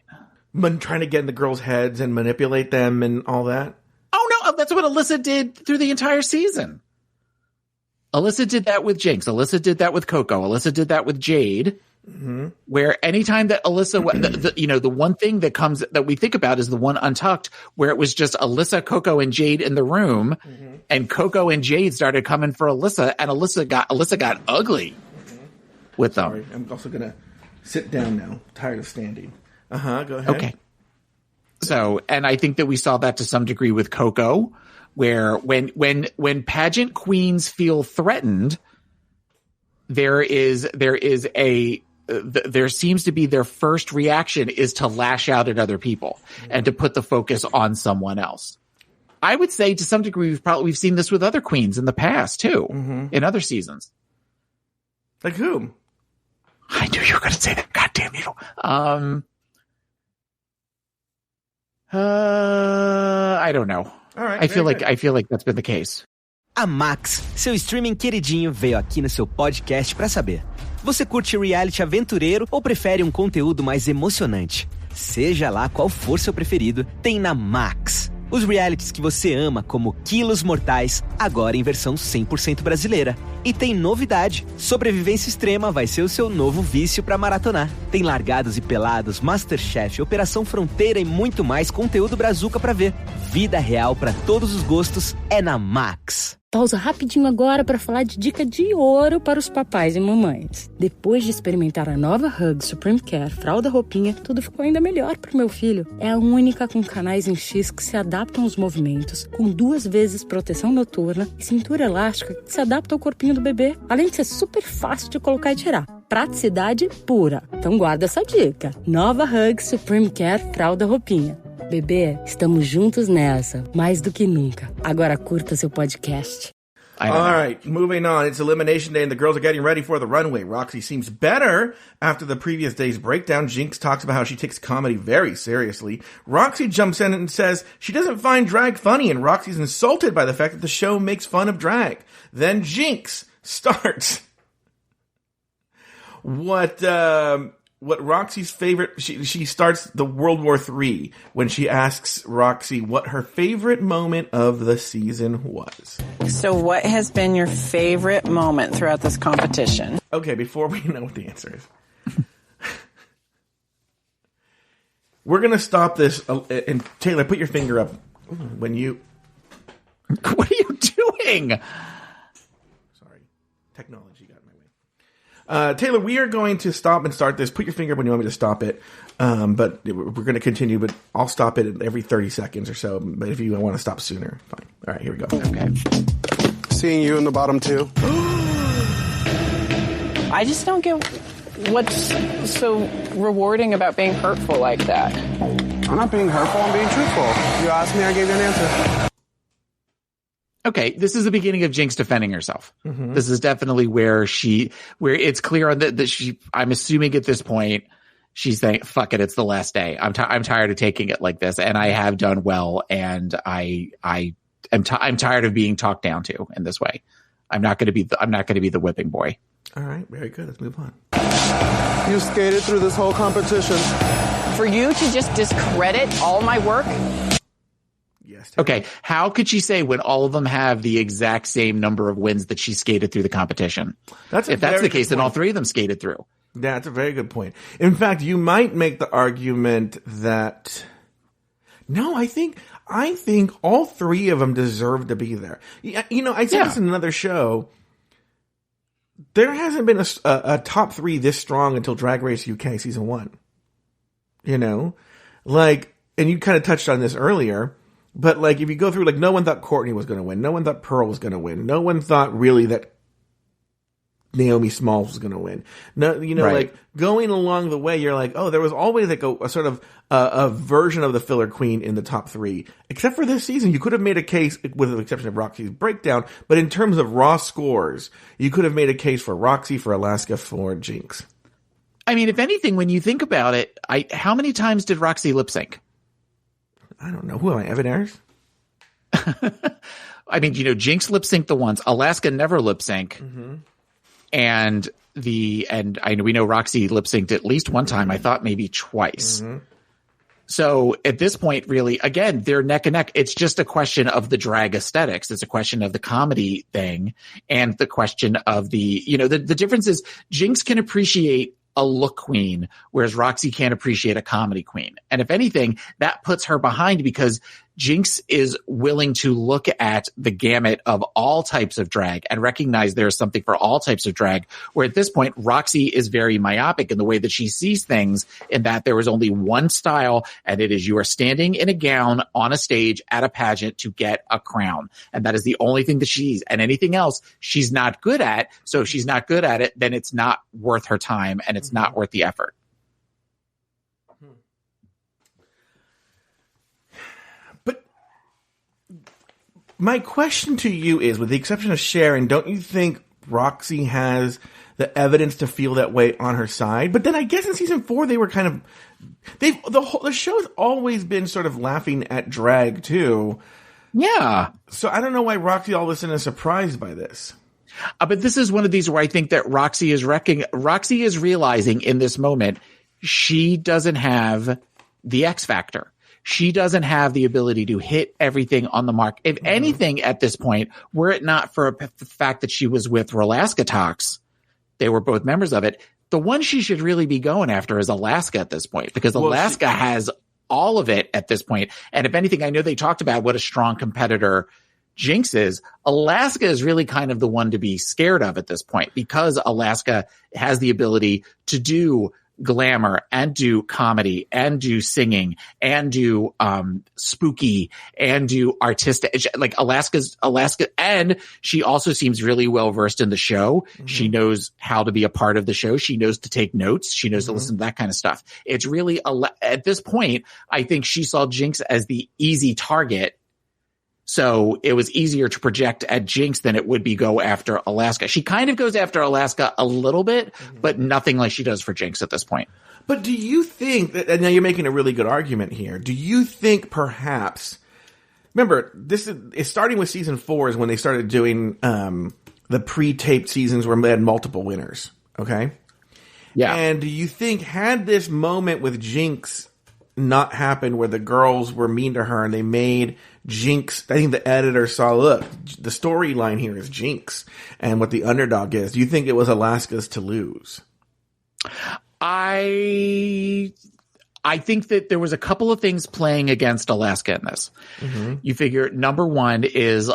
Trying to get in the girls' heads and manipulate them and all that. Oh no, that's what Alyssa did through the entire season. Alyssa did that with Jinx. Alyssa did that with Coco. Alyssa did that with Jade. Where anytime that Alyssa, the one thing that we think about is the one untucked, where it was just Alyssa, Coco, and Jade in the room, and Coco and Jade started coming for Alyssa, and Alyssa got ugly with them. Sorry, I'm also gonna sit down now. I'm tired of standing. Go ahead. Okay. So, and I think that we saw that to some degree with Coco, where when pageant queens feel threatened, there seems to be their first reaction is to lash out at other people and to put the focus on someone else. I would say to some degree we've seen this with other queens in the past too, in other seasons. Like whom? I knew you were going to say that. God damn you. I don't know. All right, I feel like that's been the case. A Max, seu streaming queridinho, veio aqui no seu podcast pra saber. Você curte reality aventureiro ou prefere um conteúdo mais emocionante? Seja lá qual for seu preferido, tem na Max. Os realities que você ama, como Quilos Mortais, agora em versão 100% brasileira. E tem novidade, Sobrevivência Extrema vai ser o seu novo vício pra maratonar. Tem Largados e Pelados, Masterchef, Operação Fronteira e muito mais conteúdo brazuca pra ver. Vida real pra todos os gostos é na Max. Pausa rapidinho agora para falar de dica de ouro para os papais e mamães. Depois de experimentar a nova Hug Supreme Care Fralda Roupinha, tudo ficou ainda melhor para o meu filho. É a única com canais em X que se adaptam aos movimentos, com 2 vezes proteção noturna e cintura elástica que se adapta ao corpinho do bebê, além de ser super fácil de colocar e tirar. Praticidade pura. Então guarda essa dica. Nova Hug Supreme Care Fralda Roupinha. Bebê, estamos juntos nessa, mais do que nunca. Agora curta seu podcast. All right, moving on. It's Elimination Day and the girls are getting ready for the runway. Roxy seems better after the previous day's breakdown. Jinx talks about how she takes comedy very seriously. Roxy jumps in and says she doesn't find drag funny, and Roxy's insulted by the fact that the show makes fun of drag. Then Jinx starts what Roxy's favorite, she starts the World War III when she asks Roxy what her favorite moment of the season was. So what has been your favorite moment throughout this competition? Okay, before we know what the answer is. We're going to stop this, and Taylor, put your finger up when you... What are you doing? Sorry. Technology got in my way. Taylor, we are going to stop and start this. Put your finger up when you want me to stop it. But we're going to continue, but I'll stop it every 30 seconds or so. But if you want to stop sooner, fine. All right, here we go. Okay. Seeing you in the bottom 2. I just don't get what's so rewarding about being hurtful like that. I'm not being hurtful, I'm being truthful. You asked me, I gave you an answer. Okay, this is the beginning of Jinx defending herself. Mm-hmm. This is definitely where it's clear on that she, I'm assuming at this point, she's saying, fuck it, it's the last day. I'm tired of taking it like this, and I have done well, and I'm tired of being talked down to in this way. I'm not going to be the whipping boy. All right, very good. Let's move on. You skated through this whole competition. For you to just discredit all my work? Yes. Okay, how could she say when all of them have the exact same number of wins that she skated through the competition? If that's the case, then all 3 of them skated through. That's a very good point. In fact, you might make the argument that no, I think all 3 of them deserve to be there. You know, I said this in another show. There hasn't been a top 3 this strong until Drag Race UK season 1. You know, like, and you kind of touched on this earlier. But, like, if you go through, like, no one thought Courtney was going to win. No one thought Pearl was going to win. No one thought really that Naomi Smalls was going to win. No, you know, right. Like, going along the way, you're like, oh, there was always, like, a sort of a version of the filler queen in the top 3. Except for this season, you could have made a case, with the exception of Roxy's breakdown, but in terms of raw scores, you could have made a case for Roxy, for Alaska, for Jinx. I mean, if anything, when you think about it, how many times did Roxy lip sync? I don't know. Who am I, Evan Ayers? I mean, you know, Jinx lip synced the once. Alaska never lip sync. Mm-hmm. And we know Roxy lip synced at least one time. I thought maybe twice. Mm-hmm. So at this point, really, again, they're neck and neck. It's just a question of the drag aesthetics. It's a question of the comedy thing and the question of the difference is Jinx can appreciate a look queen, whereas Roxy can't appreciate a comedy queen. And if anything, that puts her behind because Jinx is willing to look at the gamut of all types of drag and recognize there's something for all types of drag, where at this point, Roxy is very myopic in the way that she sees things, in that there is only one style, and it is you are standing in a gown on a stage at a pageant to get a crown. And that is the only thing that she's, and anything else she's not good at. So if she's not good at it, then it's not worth her time and it's not worth the effort. My question to you is, with the exception of Sharon, don't you think Roxy has the evidence to feel that way on her side? But then I guess in season 4 they were kind of the show's always been sort of laughing at drag too. Yeah. So I don't know why Roxy all of a sudden is surprised by this. But this is one of these where I think that Roxy is realizing in this moment she doesn't have the X factor. She doesn't have the ability to hit everything on the mark. If anything, at this point, were it not for the fact that she was with Alaska Talks, they were both members of it. The one she should really be going after is Alaska at this point, because Alaska has all of it at this point. And if anything, I know they talked about what a strong competitor Jinx is, Alaska is really kind of the one to be scared of at this point, because Alaska has the ability to do glamour and do comedy and do singing and do spooky and do artistic. Like Alaska, and she also seems really well versed in the show. Mm-hmm. She knows how to be a part of the show. She knows to take notes. She knows to listen to that kind of stuff. It's really at this point, I think she saw Jinx as the easy target. So it was easier to project at Jinx than it would be go after Alaska. She kind of goes after Alaska a little bit, but nothing like she does for Jinx at this point. But do you think that, and now you're making a really good argument here, do you think perhaps, remember, this is starting with season 4 is when they started doing the pre-taped seasons where they had multiple winners, okay? Yeah. And do you think had this moment with Jinx not happened where the girls were mean to her and they made Jinx, I think the editor saw, look, the storyline here is Jinx and what the underdog is. Do you think it was Alaska's to lose? I think that there was a couple of things playing against Alaska in this. Mm-hmm. You figure number one is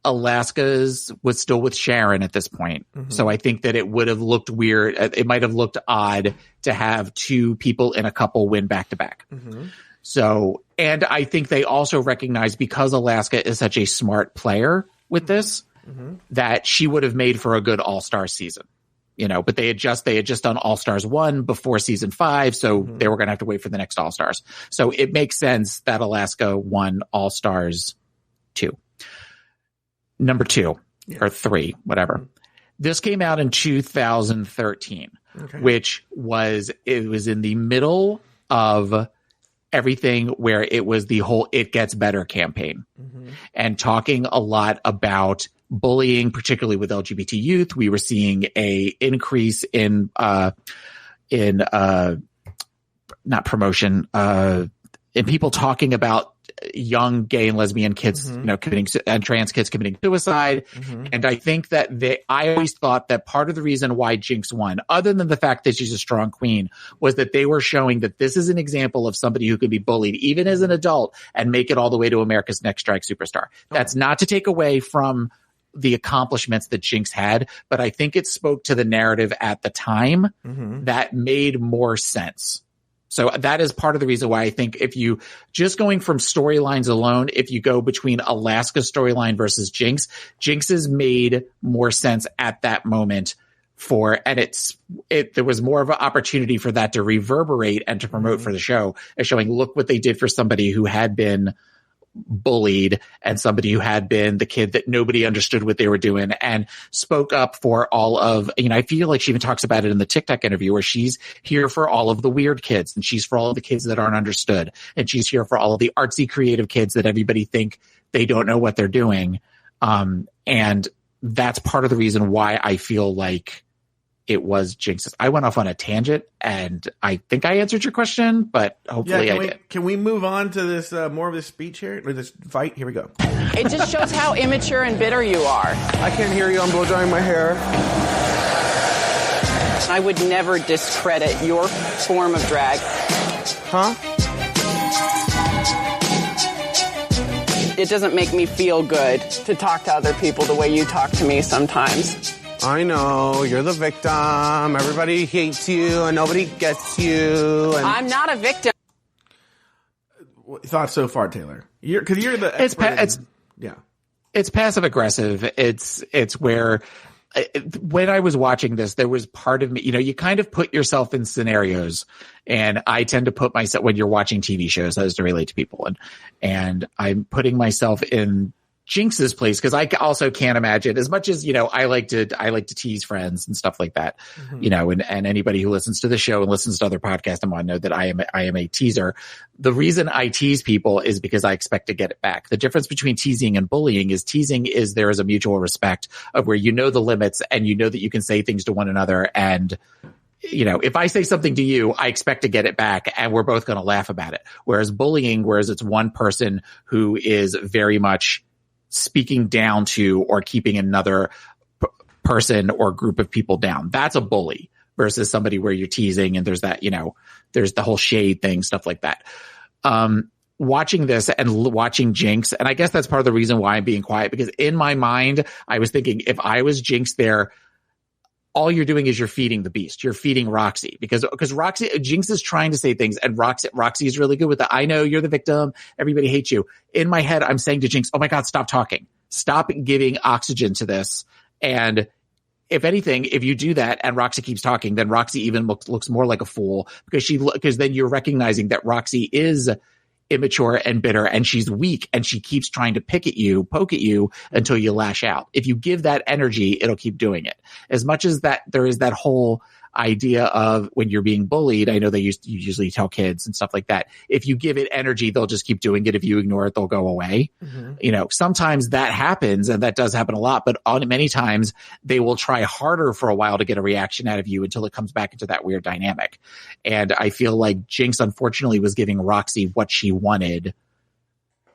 Alaska's was still with Sharon at this point. Mm-hmm. So I think that it would have looked weird. It might have looked odd to have two people in a couple win back to back. So, and I think they also recognize, because Alaska is such a smart player with this, that she would have made for a good All-Star season. You know, but they had just done All-Stars 1 before season 5, so they were going to have to wait for the next All-Stars. So it makes sense that Alaska won All-Stars 2. Number 2 or 3, whatever. This came out in 2013, which was in the middle of everything where it was the whole It Gets Better campaign and talking a lot about bullying, particularly with LGBT youth. We were seeing a increase in not promotion, in people talking about young gay and lesbian kids, you know, committing, and trans kids committing suicide. And I think that I always thought that part of the reason why Jinx won, other than the fact that she's a strong queen, was that they were showing that this is an example of somebody who could be bullied even as an adult and make it all the way to America's Next Strike Superstar. That's not to take away from the accomplishments that Jinx had, but I think it spoke to the narrative at the time that made more sense. So that is part of the reason why I think if you just going from storylines alone, if you go between Alaska's storyline versus Jinx's made more sense at that moment there was more of an opportunity for that to reverberate and to promote for the show, as showing, look what they did for somebody who had been bullied and somebody who had been the kid that nobody understood what they were doing and spoke up for all of, you know, I feel like she even talks about it in the TikTok interview where she's here for all of the weird kids and she's for all of the kids that aren't understood. And she's here for all of the artsy creative kids that everybody think they don't know what they're doing. And that's part of the reason why I feel like it was Jinx's. I went off on a tangent, and I think I answered your question, but hopefully I did. Can we move on to this more of this speech here, or this fight? Here we go. It just shows how immature and bitter you are. I can't hear you. I'm blow drying my hair. I would never discredit your form of drag. Huh? It doesn't make me feel good to talk to other people the way you talk to me sometimes. I know, you're the victim. Everybody hates you and nobody gets you. And I'm not a victim. Thoughts so far, Taylor? Because you're the expert. It's passive aggressive. It's where when I was watching this, there was part of me, you know, you kind of put yourself in scenarios, and I tend to put myself, when you're watching TV shows, as to relate to people, and I'm putting myself in Jinx's place, because I also can't imagine, as much as, you know, I like to tease friends and stuff like that, you know, and anybody who listens to the show and listens to other podcasts I'm on know that I am a teaser. The reason I tease people is because I expect to get it back. The difference between teasing and bullying is there is a mutual respect of where you know the limits and you know that you can say things to one another. And, you know, if I say something to you, I expect to get it back and we're both going to laugh about it. Whereas bullying, it's one person who is very much speaking down to or keeping another person or group of people down. That's a bully versus somebody where you're teasing and there's that, you know, there's the whole shade thing, stuff like that. watching this and watching Jinx, and I guess that's part of the reason why I'm being quiet, because in my mind, I was thinking if I was Jinx there, all you're doing is you're feeding the beast. You're feeding Roxy because Jinx is trying to say things, and Roxy is really good with that. I know you're the victim. Everybody hates you. In my head, I'm saying to Jinx, oh my God, stop talking. Stop giving oxygen to this. And if anything, if you do that and Roxy keeps talking, then Roxy even looks more like a fool because then you're recognizing that Roxy is immature and bitter and she's weak and she keeps trying to poke at you until you lash out. If you give that energy, it'll keep doing it. As much as that there is that whole idea of when you're being bullied, I know you usually tell kids and stuff like that. If you give it energy, they'll just keep doing it. If you ignore it, they'll go away. Mm-hmm. Sometimes that happens, and that does happen a lot, but many times they will try harder for a while to get a reaction out of you until it comes back into that weird dynamic. And I feel like Jinx, unfortunately, was giving Roxy what she wanted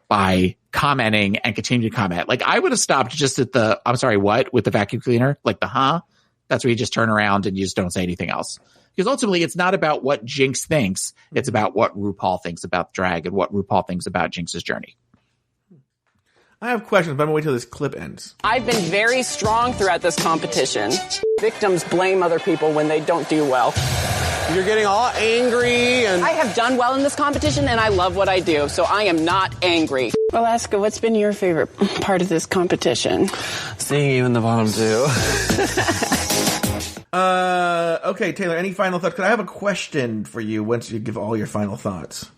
by commenting and continuing to comment. Like, I would have stopped just at the, I'm sorry, what? With the vacuum cleaner? Like the, huh? That's where you just turn around and you just don't say anything else. Because ultimately, it's not about what Jinx thinks. It's about what RuPaul thinks about drag and what RuPaul thinks about Jinx's journey. I have questions, but I'm going to wait till this clip ends. I've been very strong throughout this competition. Victims blame other people when they don't do well. You're getting all angry and... I have done well in this competition, and I love what I do, so I am not angry. Alaska, what's been your favorite part of this competition? Seeing you in the bottom two. Okay, Taylor, any final thoughts? Because I have a question for you once you give all your final thoughts.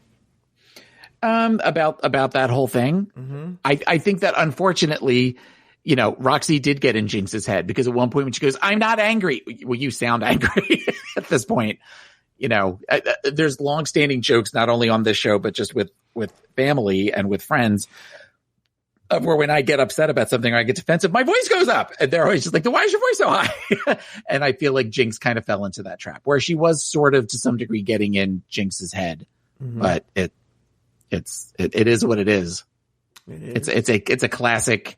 About that whole thing. Mm-hmm. I think that unfortunately, Roxy did get in Jinx's head, because at one point when she goes, I'm not angry. Well, you sound angry at this point. There's long-standing jokes, not only on this show, but just with family and with friends, where when I get upset about something or I get defensive, my voice goes up, and they're always just like, why is your voice so high? And I feel like Jinx kind of fell into that trap where she was sort of to some degree getting in Jinx's head, mm-hmm. but it is what it is. It's a classic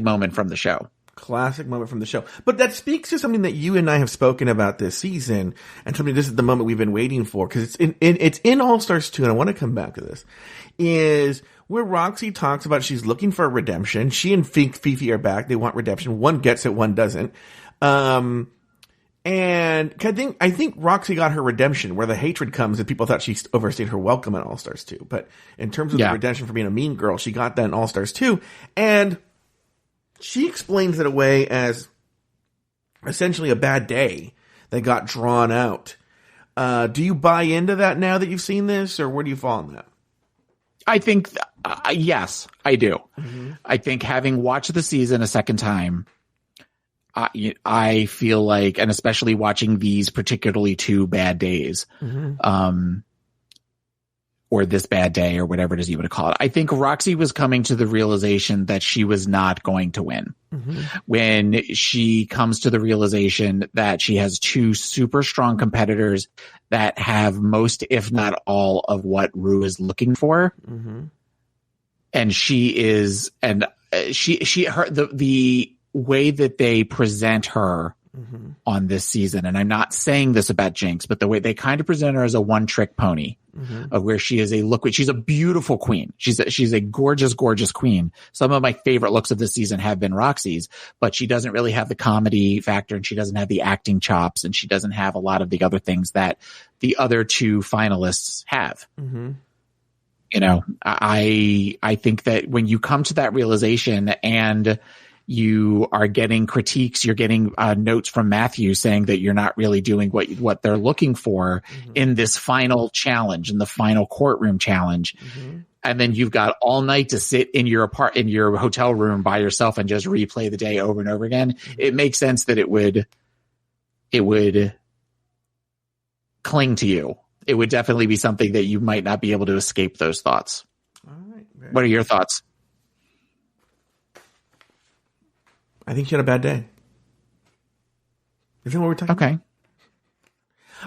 moment from the show. Classic moment from the show. But that speaks to something that you and I have spoken about this season, and something, this is the moment we've been waiting for, because it's in All Stars 2, and I want to come back to this, is where Roxy talks about she's looking for a redemption. She and Fifi are back. They want redemption. One gets it, one doesn't. And I think Roxy got her redemption, where the hatred comes and people thought she overstayed her welcome in All Stars 2. But in terms of the redemption for being a mean girl, she got that in All Stars 2. And she explains it away as essentially a bad day that got drawn out. Do you buy into that now that you've seen this, or where do you fall on that? I think, yes, I do. Mm-hmm. I think having watched the season a second time, I feel like, and especially watching these particularly 2 bad days, mm-hmm. Or this bad day, or whatever it is you would call it, I think Roxy was coming to the realization that she was not going to win. Mm-hmm. When she comes to the realization that she has 2 super strong competitors that have most, if not all, of what Ru is looking for. Mm-hmm. And the way that they present her mm-hmm. on this season, and I'm not saying this about Jinx, but the way they kind of present her as a one-trick pony, mm-hmm. of where she is she's a beautiful queen. She's a gorgeous, gorgeous queen. Some of my favorite looks of this season have been Roxy's, but she doesn't really have the comedy factor, and she doesn't have the acting chops, and she doesn't have a lot of the other things that the other 2 finalists have. Mm-hmm. I think that when you come to that realization and you are getting critiques, you're getting notes from Matthew saying that you're not really doing what they're looking for mm-hmm. in this final challenge, in the final courtroom challenge. Mm-hmm. And then you've got all night to sit in your hotel room by yourself and just replay the day over and over again. Mm-hmm. It makes sense that it would cling to you. It would definitely be something that you might not be able to escape those thoughts. All right. What are your thoughts? I think she had a bad day. Is that what we're talking about? Okay.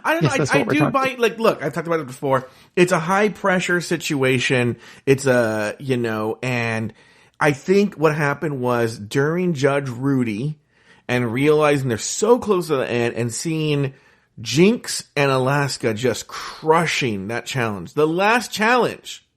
I don't know. I do buy, look, I've talked about it before. It's a high pressure situation. It's and I think what happened was during Judge Rudy and realizing they're so close to the end and seeing Jinx and Alaska just crushing that challenge. The last challenge,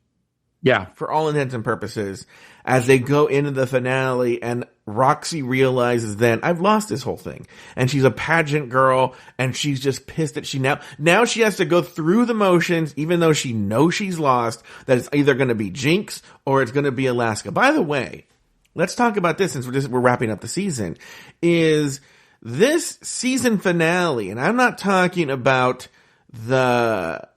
Yeah. For all intents and purposes, as they go into the finale, and Roxy realizes then, I've lost this whole thing. And she's a pageant girl, and she's just pissed that now she has to go through the motions, even though she knows she's lost, that it's either going to be Jinx or it's going to be Alaska. By the way, let's talk about this since we're wrapping up the season, is this season finale, and I'm not talking about the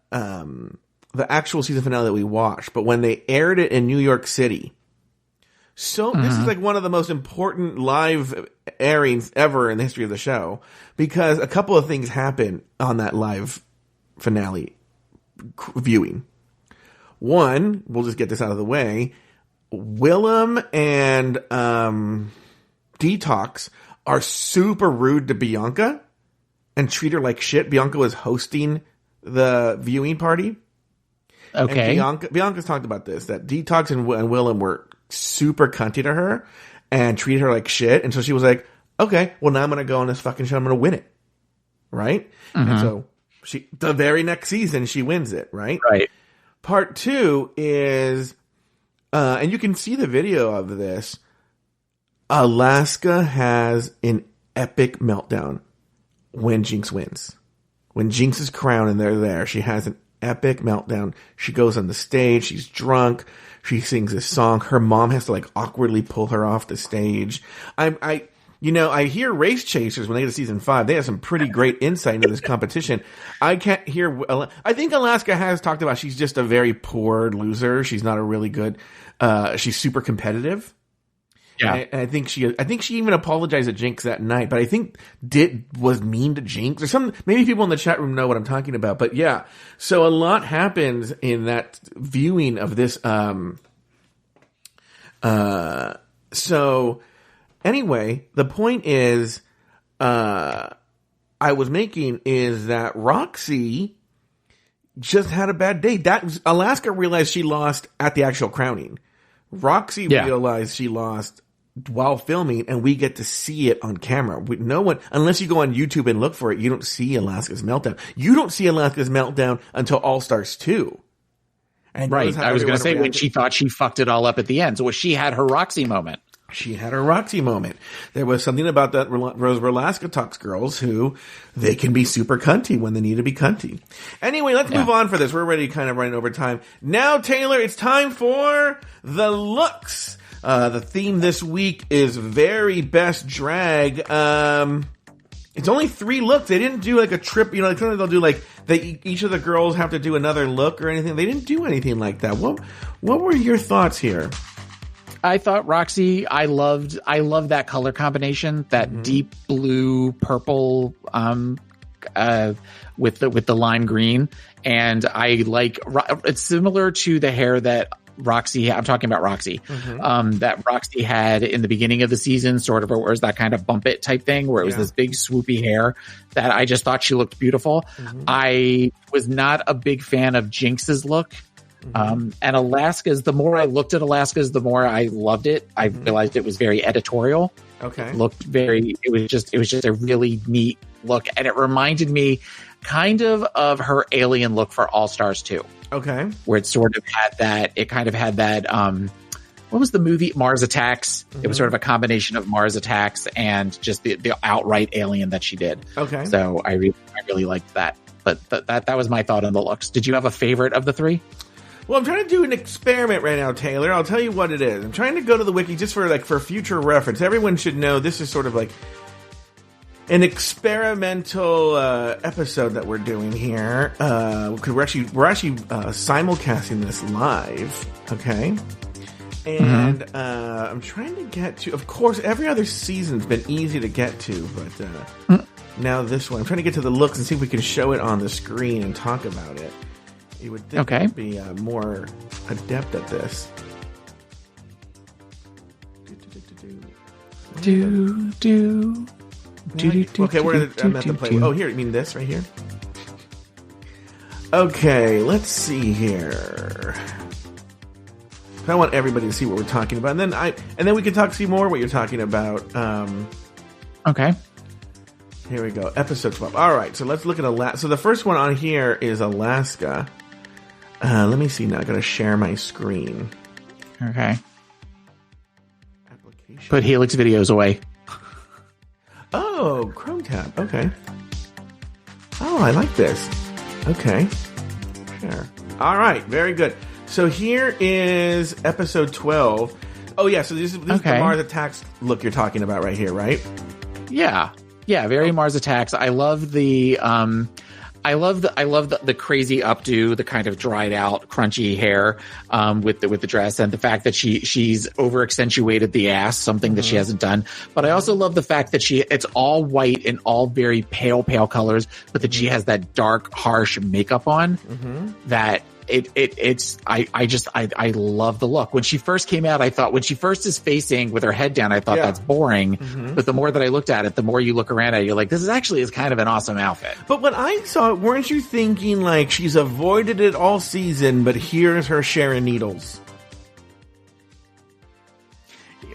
actual season finale that we watched, but when they aired it in New York City. So this is like one of the most important live airings ever in the history of the show, because a couple of things happen on that live finale viewing. One, we'll just get this out of the way. Willem and Detox are super rude to Bianca and treat her like shit. Bianca was hosting the viewing party. Okay. And Bianca's talked about this, that Detox and Willem were super cunty to her and treated her like shit. And so she was like, okay, well, now I'm going to go on this fucking show. I'm going to win it. Right? And so the very next season, she wins it. Right? Right. Part 2 is, and you can see the video of this, Alaska has an epic meltdown when Jinx wins. When Jinx is crowned and they're there, she has an epic meltdown. She goes on the stage. She's drunk. She sings this song. Her mom has to like awkwardly pull her off the stage. I hear Race Chasers when they get to season 5. They have some pretty great insight into this competition. I can't hear. I think Alaska has talked about she's just a very poor loser. She's not a really good. She's super competitive. Yeah, and I think she even apologized to Jinx that night, but I think was mean to Jinx or something. Maybe people in the chat room know what I'm talking about, but yeah. So a lot happens in that viewing of this. So anyway, the point is, I was making is that Roxy just had a bad day. That Alaska realized she lost at the actual crowning. Roxy realized she lost while filming, and we get to see it on camera. No one, unless you go on YouTube and look for it, you don't see Alaska's meltdown. You don't see Alaska's meltdown until All Stars 2. And right. I was going to say when she thought she fucked it all up at the end. So she had her Roxy moment. She had her Roxy moment. There was something about that Rose Alaska Talks girls who they can be super cunty when they need to be cunty. Anyway, let's move on for this. We're already kind of running over time. Now, Taylor, it's time for the looks. The theme this week is very best drag. It's only 3 looks. They didn't do like a trip, like sometimes they'll do like each of the girls have to do another look or anything. They didn't do anything like that. What were your thoughts here? I thought Roxy, I loved that color combination, that deep blue purple with the lime green, and I like it's similar to the hair that Roxy, I'm talking about Roxy, that Roxy had in the beginning of the season, sort of, where it was that kind of bump it type thing, where it was this big swoopy hair that I just thought she looked beautiful. I was not a big fan of Jinx's look. And Alaska's, the more I looked at Alaska's, the more I loved it. I realized it was very editorial. Okay. It looked it was just a really neat look. And it reminded me kind of her alien look for All Stars 2. Okay. Where it sort of had that, what was the movie? Mars Attacks. It was sort of a combination of Mars Attacks and just the outright alien that she did. Okay. So I really liked that. But that was my thought on the looks. Did you have a favorite of the 3? Well, I'm trying to do an experiment right now, Taylor. I'll tell you what it is. I'm trying to go to the wiki just for future reference. Everyone should know this is sort of like an experimental episode that we're doing here. Because we're actually simulcasting this live. Okay. And I'm trying to get to, of course, every other season's been easy to get to, but now this one, I'm trying to get to the looks and see if we can show it on the screen and talk about it. You would think I'd be more adept at this. Okay, I'm at the play. Oh, here, you mean this right here? Okay, let's see here. I want everybody to see what we're talking about, and then we can see more what you're talking about. Okay. Here we go. Episode 12. All right, so let's look at Alaska. So the first one on here is Alaska. Let me see now. I gotta share my screen. Okay. Application. Put Helix videos away. Oh, Chrome tab. Okay. Oh, I like this. Okay. Sure. All right. Very good. So here is episode 12. Oh, yeah. So this is the Mars Attacks look you're talking about right here, right? Yeah. Yeah. Very Mars Attacks. I love the crazy updo, the kind of dried out, crunchy hair with the dress, and the fact that she's over accentuated the ass, something that she hasn't done. But I also love the fact that it's all white and all very pale colors, but that she has that dark, harsh makeup on. That I love the look. When she first came out, I thought, when she first is facing with her head down, I thought that's boring. But the more that I looked at it, the more you look around at it, you're like, this is kind of an awesome outfit. But when I saw it, weren't you thinking like she's avoided it all season, but here's her sharing needles?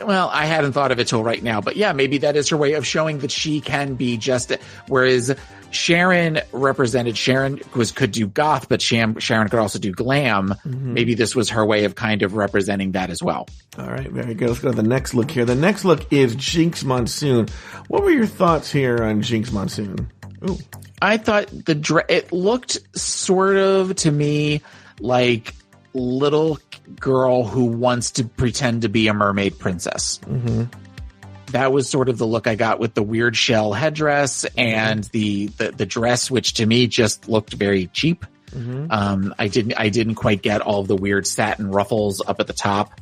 Well, I hadn't thought of it till right now, but yeah, maybe that is her way of showing that she can be just, whereas Sharon could do goth, but Sharon could also do glam. Maybe this was her way of kind of representing that as well. All right, very good. Let's go to the next look here. The next look is Jinx Monsoon. What were your thoughts here on Jinx Monsoon? Ooh. I thought it looked sort of to me like little girl who wants to pretend to be a mermaid princess. That was sort of the look I got with the weird shell headdress and the dress, which to me just looked very cheap. I didn't quite get all of the weird satin ruffles up at the top.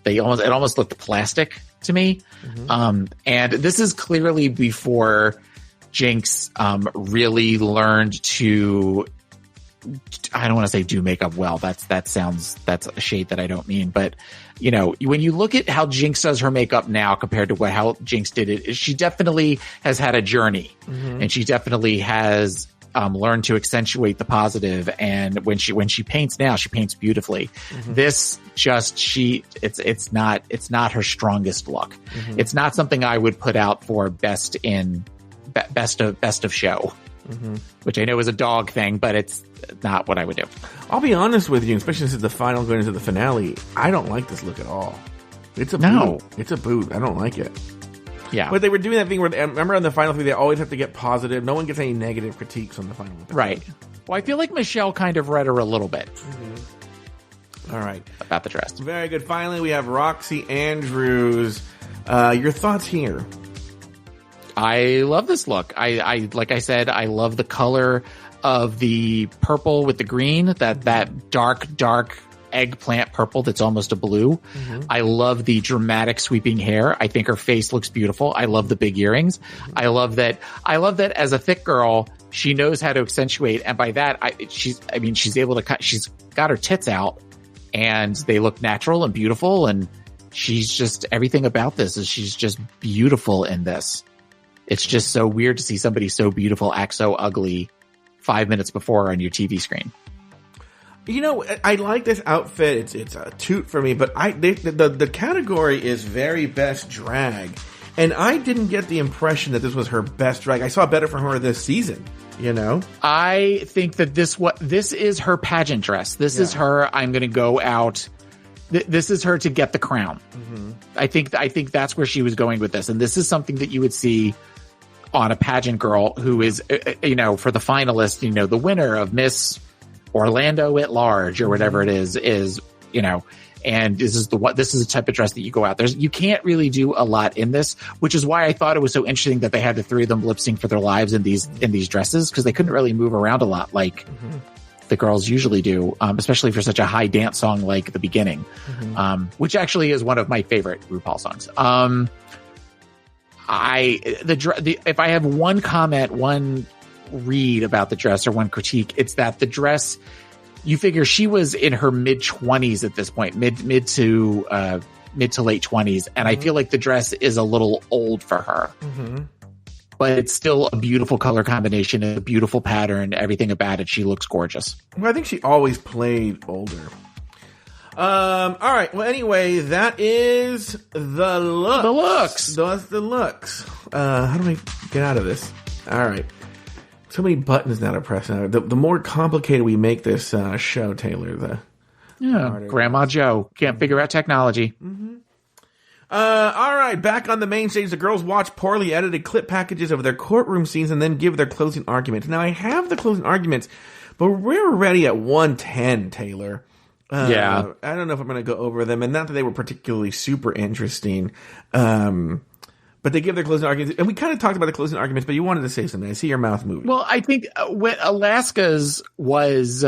It almost looked plastic to me. And this is clearly before Jinx really learned to, I don't want to say do makeup well. That's a shade that I don't mean. But, you know, when you look at how Jinx does her makeup now compared to how Jinx did it, she definitely has had a journey, and she definitely has learned to accentuate the positive. And when she paints now, she paints beautifully. This just it's not her strongest look. It's not something I would put out for best of show. Which I know is a dog thing, but it's not what I would do. I'll be honest with you, especially since it's the final going into the finale. I don't like this look at all. It's a boot. It's a boot. I don't like it. Yeah. But they were doing that thing where, remember on the final three, they always have to get positive. No one gets any negative critiques on the final episode. Right. Well, I feel like Michelle kind of read her a little bit. All right. About the dress. Very good. Finally, we have Roxy Andrews. Your thoughts here? I love this look. I like I said, I love the color of the purple with the green, that dark eggplant purple that's almost a blue. I love the dramatic sweeping hair. I think her face looks beautiful. I love the big earrings. I love that as a thick girl, she knows how to accentuate, and by that she's able to she's got her tits out and they look natural and beautiful, and she's just, everything about this is she's just beautiful in this. It's just so weird to see somebody so beautiful act so ugly 5 minutes before on your TV screen. You know, I like this outfit. It's a toot for me, but the category is very best drag, and I didn't get the impression that this was her best drag. I saw better from her this season. You know, I think that this is her pageant dress. This is her. I'm going to go out. This is her to get the crown. I think that's where she was going with this, and this is something that you would see on a pageant girl who is, you know, for the finalist, you know, the winner of Miss Orlando at Large or whatever it is, you know, and this is the type of dress that you go out. You can't really do a lot in this, which is why I thought it was so interesting that they had the three of them lip sync for their lives in these dresses, because they couldn't really move around a lot like the girls usually do, especially for such a high dance song like The Beginning, which actually is one of my favorite RuPaul songs. If I have one comment, one read about the dress or one critique, it's that the dress, you figure she was in her mid-20s at this point, mid to late 20s, and I feel like the dress is a little old for her. But it's still a beautiful color combination, a beautiful pattern, everything about it. She looks gorgeous. Well, I think she always played older. All right. Well, anyway, that is the looks. The looks. That's the looks. How do I get out of this? All right. So many buttons now to press now. The more complicated we make this show, Taylor, the harder. Grandma Joe can't figure out technology. Mm-hmm. All right, back on the main stage, the girls watch poorly edited clip packages of their courtroom scenes and then give their closing arguments. Now, I have the closing arguments, but we're already at 1:10, Taylor. I don't know if I'm going to go over them, and not that they were particularly super interesting. But they give their closing arguments, and we kind of talked about the closing arguments, but you wanted to say something. I see your mouth moving. Well, I think when Alaska's was,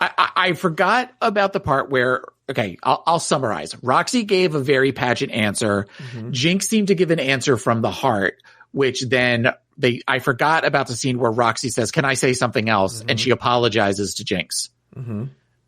I forgot about the part where, okay, I'll summarize. Roxy gave a very pageant answer. Mm-hmm. Jinx seemed to give an answer from the heart, which then I forgot about the scene where Roxy says, "Can I say something else?" Mm-hmm. And she apologizes to Jinx. Mm-hmm.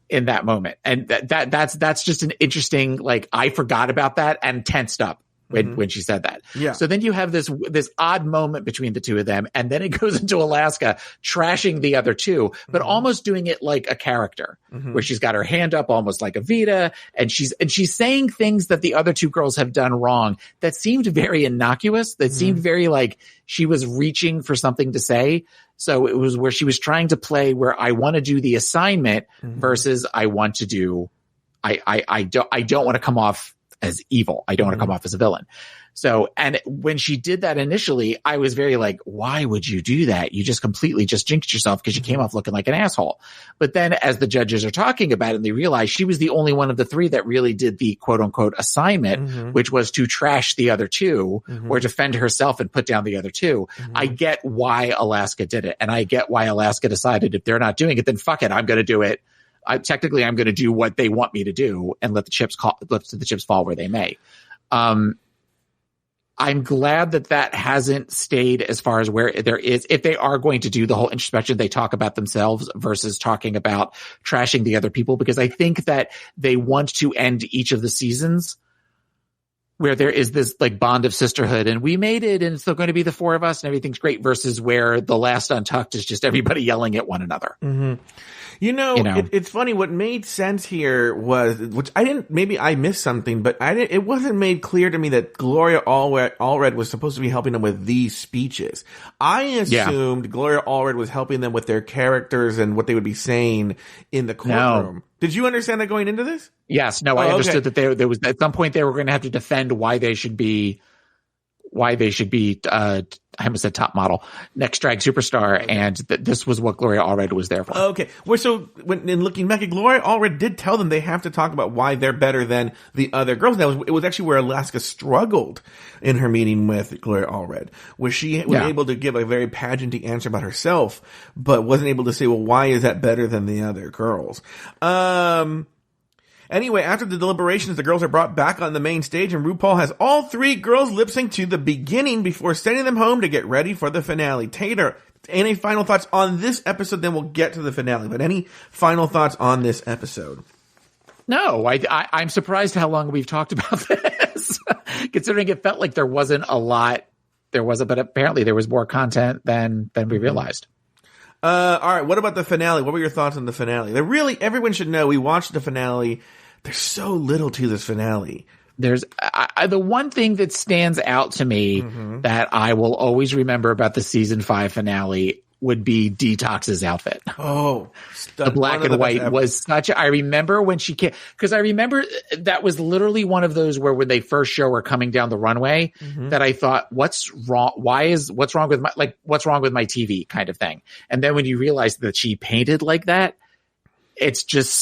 In that moment. And that's just an interesting, like, I forgot about that and tensed up when she said that. Yeah. So then you have this odd moment between the two of them, and then it goes into Alaska trashing the other two, but almost doing it like a character, where she's got her hand up almost like a Vita, and she's saying things that the other two girls have done wrong that seemed very innocuous, that seemed very like she was reaching for something to say. So it was where she was trying to play where I want to do the assignment versus I want to do, I don't want to come off as evil. I don't want to come off as a villain. So, and when she did that initially, I was very like, why would you do that? You just completely just jinxed yourself because you came off looking like an asshole. But then as the judges are talking about it, and they realize she was the only one of the three that really did the quote unquote assignment, which was to trash the other two or defend herself and put down the other two. I get why Alaska did it. And I get why Alaska decided if they're not doing it, then fuck it. I'm going to do it. I'm going to do what they want me to do and let the chips fall where they may. I'm glad that hasn't stayed as far as where there is. If they are going to do the whole introspection, they talk about themselves versus talking about trashing the other people, because I think that they want to end each of the seasons where there is this like bond of sisterhood and we made it and it's still going to be the four of us and everything's great, versus where the last Untucked is just everybody yelling at one another. You know? It's funny. What made sense here was, which maybe I missed something, but it wasn't made clear to me that Gloria Allred was supposed to be helping them with these speeches. I assumed Gloria Allred was helping them with their characters and what they would be saying in the courtroom. No. Did you understand that going into this? Yes. No, I understood that there was at some point they were going to have to defend why they should be I almost said top model, next drag superstar, and this was what Gloria Allred was there for. Okay. Well, so in looking back, Gloria Allred did tell them they have to talk about why they're better than the other girls. Now, it was actually where Alaska struggled in her meeting with Gloria Allred, where she was able to give a very pageanty answer about herself, but wasn't able to say, well, why is that better than the other girls? Anyway, after the deliberations, the girls are brought back on the main stage, and RuPaul has all three girls lip sync to the beginning before sending them home to get ready for the finale. Taylor, any final thoughts on this episode? Then we'll get to the finale. But any final thoughts on this episode? No, I'm surprised how long we've talked about this, considering it felt like there wasn't a lot. There wasn't, but apparently there was more content than we realized. All right. What about the finale? What were your thoughts on the finale? Everyone should know we watched the finale. There's so little to this finale. There's the one thing that stands out to me that I will always remember about the season 5 finale would be Detox's outfit. Oh, the black and white was I remember when she came, because I remember that was literally one of those where when they first show her coming down the runway, that I thought, what's wrong? What's wrong with my TV kind of thing? And then when you realize that she painted like that, it's just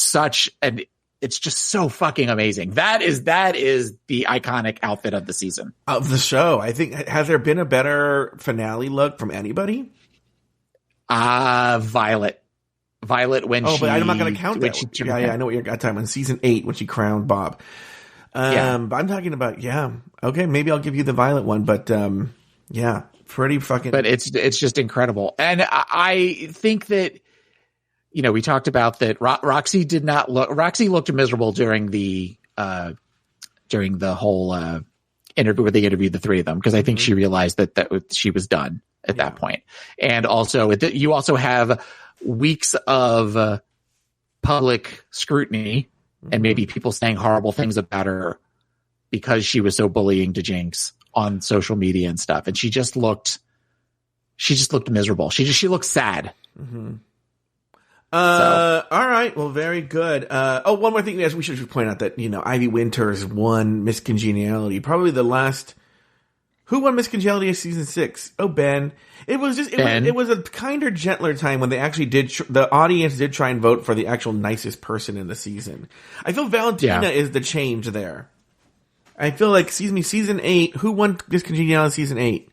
so fucking amazing. That is the iconic outfit of the season. Of the show. I think, has there been a better finale look from anybody? Violet when she... Oh, but I'm not going to count that. I know what you're talking about. Season 8 when she crowned Bob. But I'm talking about, okay, maybe I'll give you the Violet one, but pretty fucking... But it's just incredible. And I think that, we talked about that Roxy looked miserable during the whole interview where they interviewed the three of them, because I think she realized that she was done at that point. And also you also have weeks of public scrutiny and maybe people saying horrible things about her because she was so bullying to Jinx on social media and stuff. And she just looked she just looked miserable. She looked sad. Mm-hmm. All right. Well, very good. One more thing. Yes, we should point out that, Ivy Winters won Miss Congeniality. Probably the last. Who won Miss Congeniality season 6? Oh, Ben. It was just, it was a kinder, gentler time when they actually did, the audience did try and vote for the actual nicest person in the season. I feel Valentina is the change there. I feel like, season 8, who won Miss Congeniality season 8?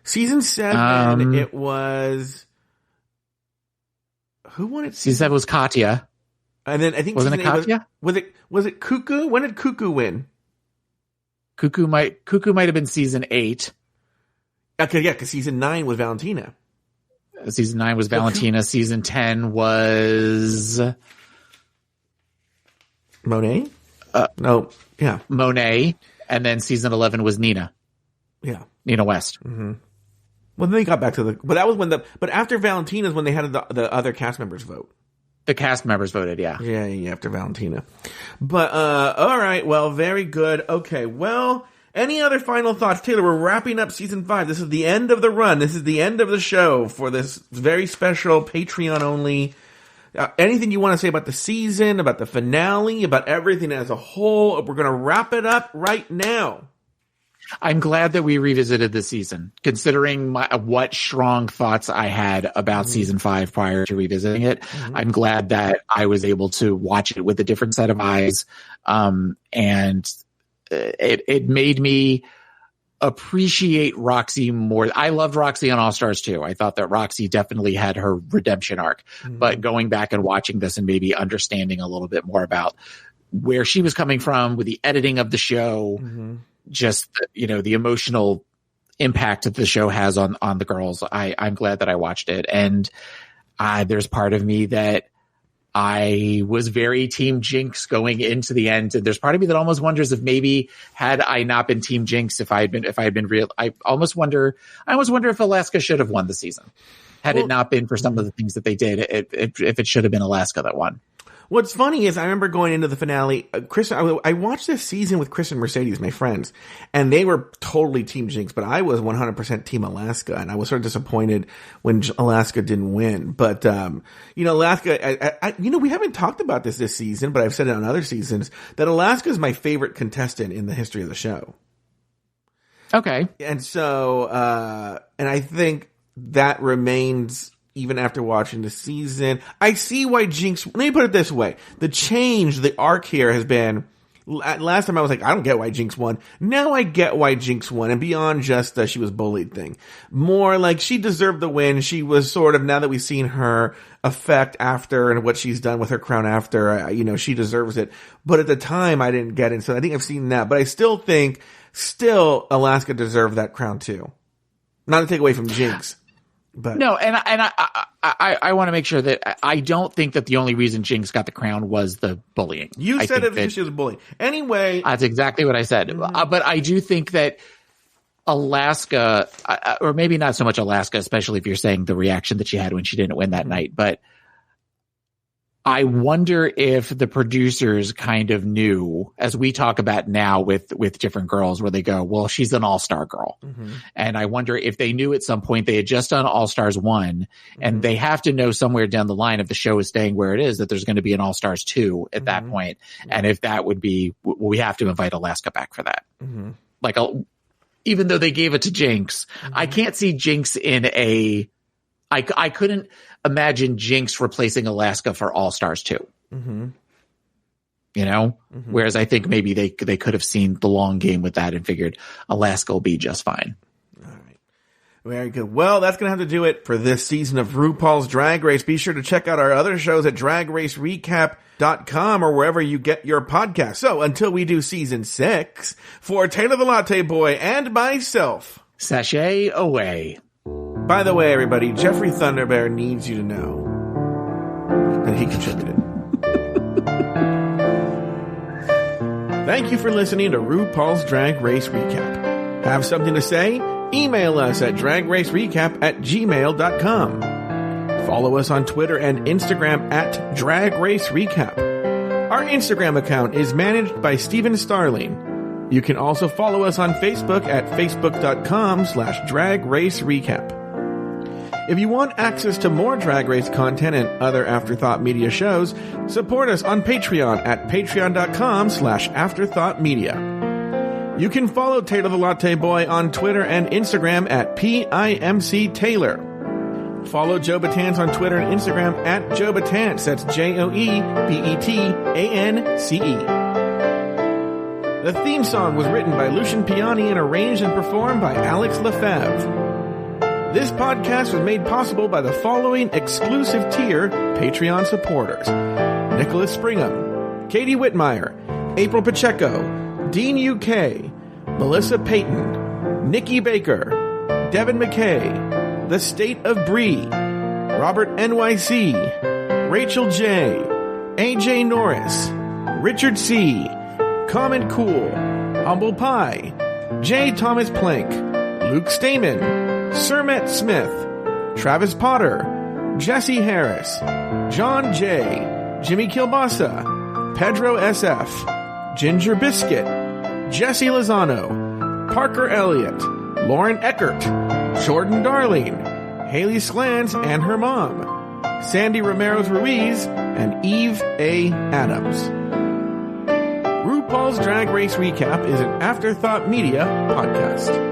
Season 7, it was, who won it? Season 7 was Katya. And then I think wasn't it Katya? Was it Cuckoo? When did Cuckoo win? Cuckoo might have been season 8. Okay, yeah, because season 9 was Valentina. Season 9 was Valentina. Season 10 was Monet. Monet, and then season 11 was Nina. Yeah, Nina West. Mm-hmm. Well, then they got back to but that was when but after Valentina's when they had the other cast members vote. The cast members voted, yeah. Yeah, after Valentina. But, all right, well, very good. Okay, well, any other final thoughts? Taylor, we're wrapping up season 5. This is the end of the run. This is the end of the show for this very special Patreon only. Anything you want to say about the season, about the finale, about everything as a whole? We're going to wrap it up right now. I'm glad that we revisited the season, considering what strong thoughts I had about season 5 prior to revisiting it. Mm-hmm. I'm glad that I was able to watch it with a different set of eyes. And it made me appreciate Roxy more. I loved Roxy on All Stars too. I thought that Roxy definitely had her redemption arc, but going back and watching this and maybe understanding a little bit more about where she was coming from with the editing of the show, just, the emotional impact that the show has on the girls. I'm glad that I watched it. And there's part of me that I was very Team Jinx going into the end. And there's part of me that almost wonders if maybe had I not been Team Jinx, if I had been real, I almost wonder if Alaska should have won the season. Had it not been for some of the things that they did, if it should have been Alaska that won. What's funny is I remember going into the finale, I watched this season with Chris and Mercedes, my friends, and they were totally Team Jinx, but I was 100% Team Alaska, and I was sort of disappointed when Alaska didn't win. But, Alaska, we haven't talked about this season, but I've said it on other seasons, that Alaska is my favorite contestant in the history of the show. Okay. And so, and I think that remains even after watching the season. I see why Jinx, let me put it this way. The arc here has been, last time I was like, I don't get why Jinx won. Now I get why Jinx won, and beyond just she was bullied thing. More like she deserved the win. She was sort of, now that we've seen her effect after and what she's done with her crown after, she deserves it. But at the time I didn't get it, so I think I've seen that. But I still think, Alaska deserved that crown too. Not to take away from Jinx. But no, and I want to make sure that I don't think that the only reason Jinx got the crown was the bullying. You said it because she was bullying. Anyway. That's exactly what I said. Mm-hmm. But I do think that Alaska, or maybe not so much Alaska, especially if you're saying the reaction that she had when she didn't win that night, but I wonder if the producers kind of knew, as we talk about now with different girls, where they go, well, she's an all-star girl. Mm-hmm. And I wonder if they knew at some point they had just done All-Stars 1, and they have to know somewhere down the line, if the show is staying where it is, that there's going to be an All-Stars 2 at that point. And if that would be, we have to invite Alaska back for that. Mm-hmm. Like, even though they gave it to Jinx, I can't see Jinx in I couldn't imagine Jinx replacing Alaska for All Stars 2. Mm-hmm. Whereas I think maybe they could have seen the long game with that and figured Alaska will be just fine. All right. Very good. Well, that's going to have to do it for this season of RuPaul's Drag Race. Be sure to check out our other shows at dragracerecap.com or wherever you get your podcasts. So until we do season 6, for Taylor the Latte Boy and myself, sashay away. By the way, everybody, Jeffrey Thunderbear needs you to know that he contributed. Thank you for listening to RuPaul's Drag Race Recap. Have something to say? Email us at dragracerecap@gmail.com. Follow us on Twitter and Instagram at Drag Race Recap. Our Instagram account is managed by Steven Starling. You can also follow us on Facebook at facebook.com/dragracerecap. If you want access to more Drag Race content and other Afterthought Media shows, support us on Patreon at patreon.com/afterthoughtmedia. You can follow Taylor the Latte Boy on Twitter and Instagram at PIMCTaylor. Follow Joe Betance on Twitter and Instagram at Joe Betance. That's JoeBetance. The theme song was written by Lucian Piani and arranged and performed by Alex Lefebvre. This podcast was made possible by the following exclusive tier Patreon supporters: Nicholas Springham, Katie Whitmire, April Pacheco, Dean UK, Melissa Payton, Nikki Baker, Devin McKay, The State of Bree, Robert NYC, Rachel J, AJ Norris, Richard C, Common Cool, Humble Pie, J. Thomas Plank, Luke Stamen, Sermet Smith, Travis Potter, Jesse Harris, John J, Jimmy Kilbasa, Pedro SF, Ginger Biscuit, Jesse Lozano, Parker Elliott, Lauren Eckert, Jordan Darling, Haley Slans and her mom, Sandy Romero's Ruiz, and Eve A. Adams. RuPaul's Drag Race Recap is an Afterthought Media podcast.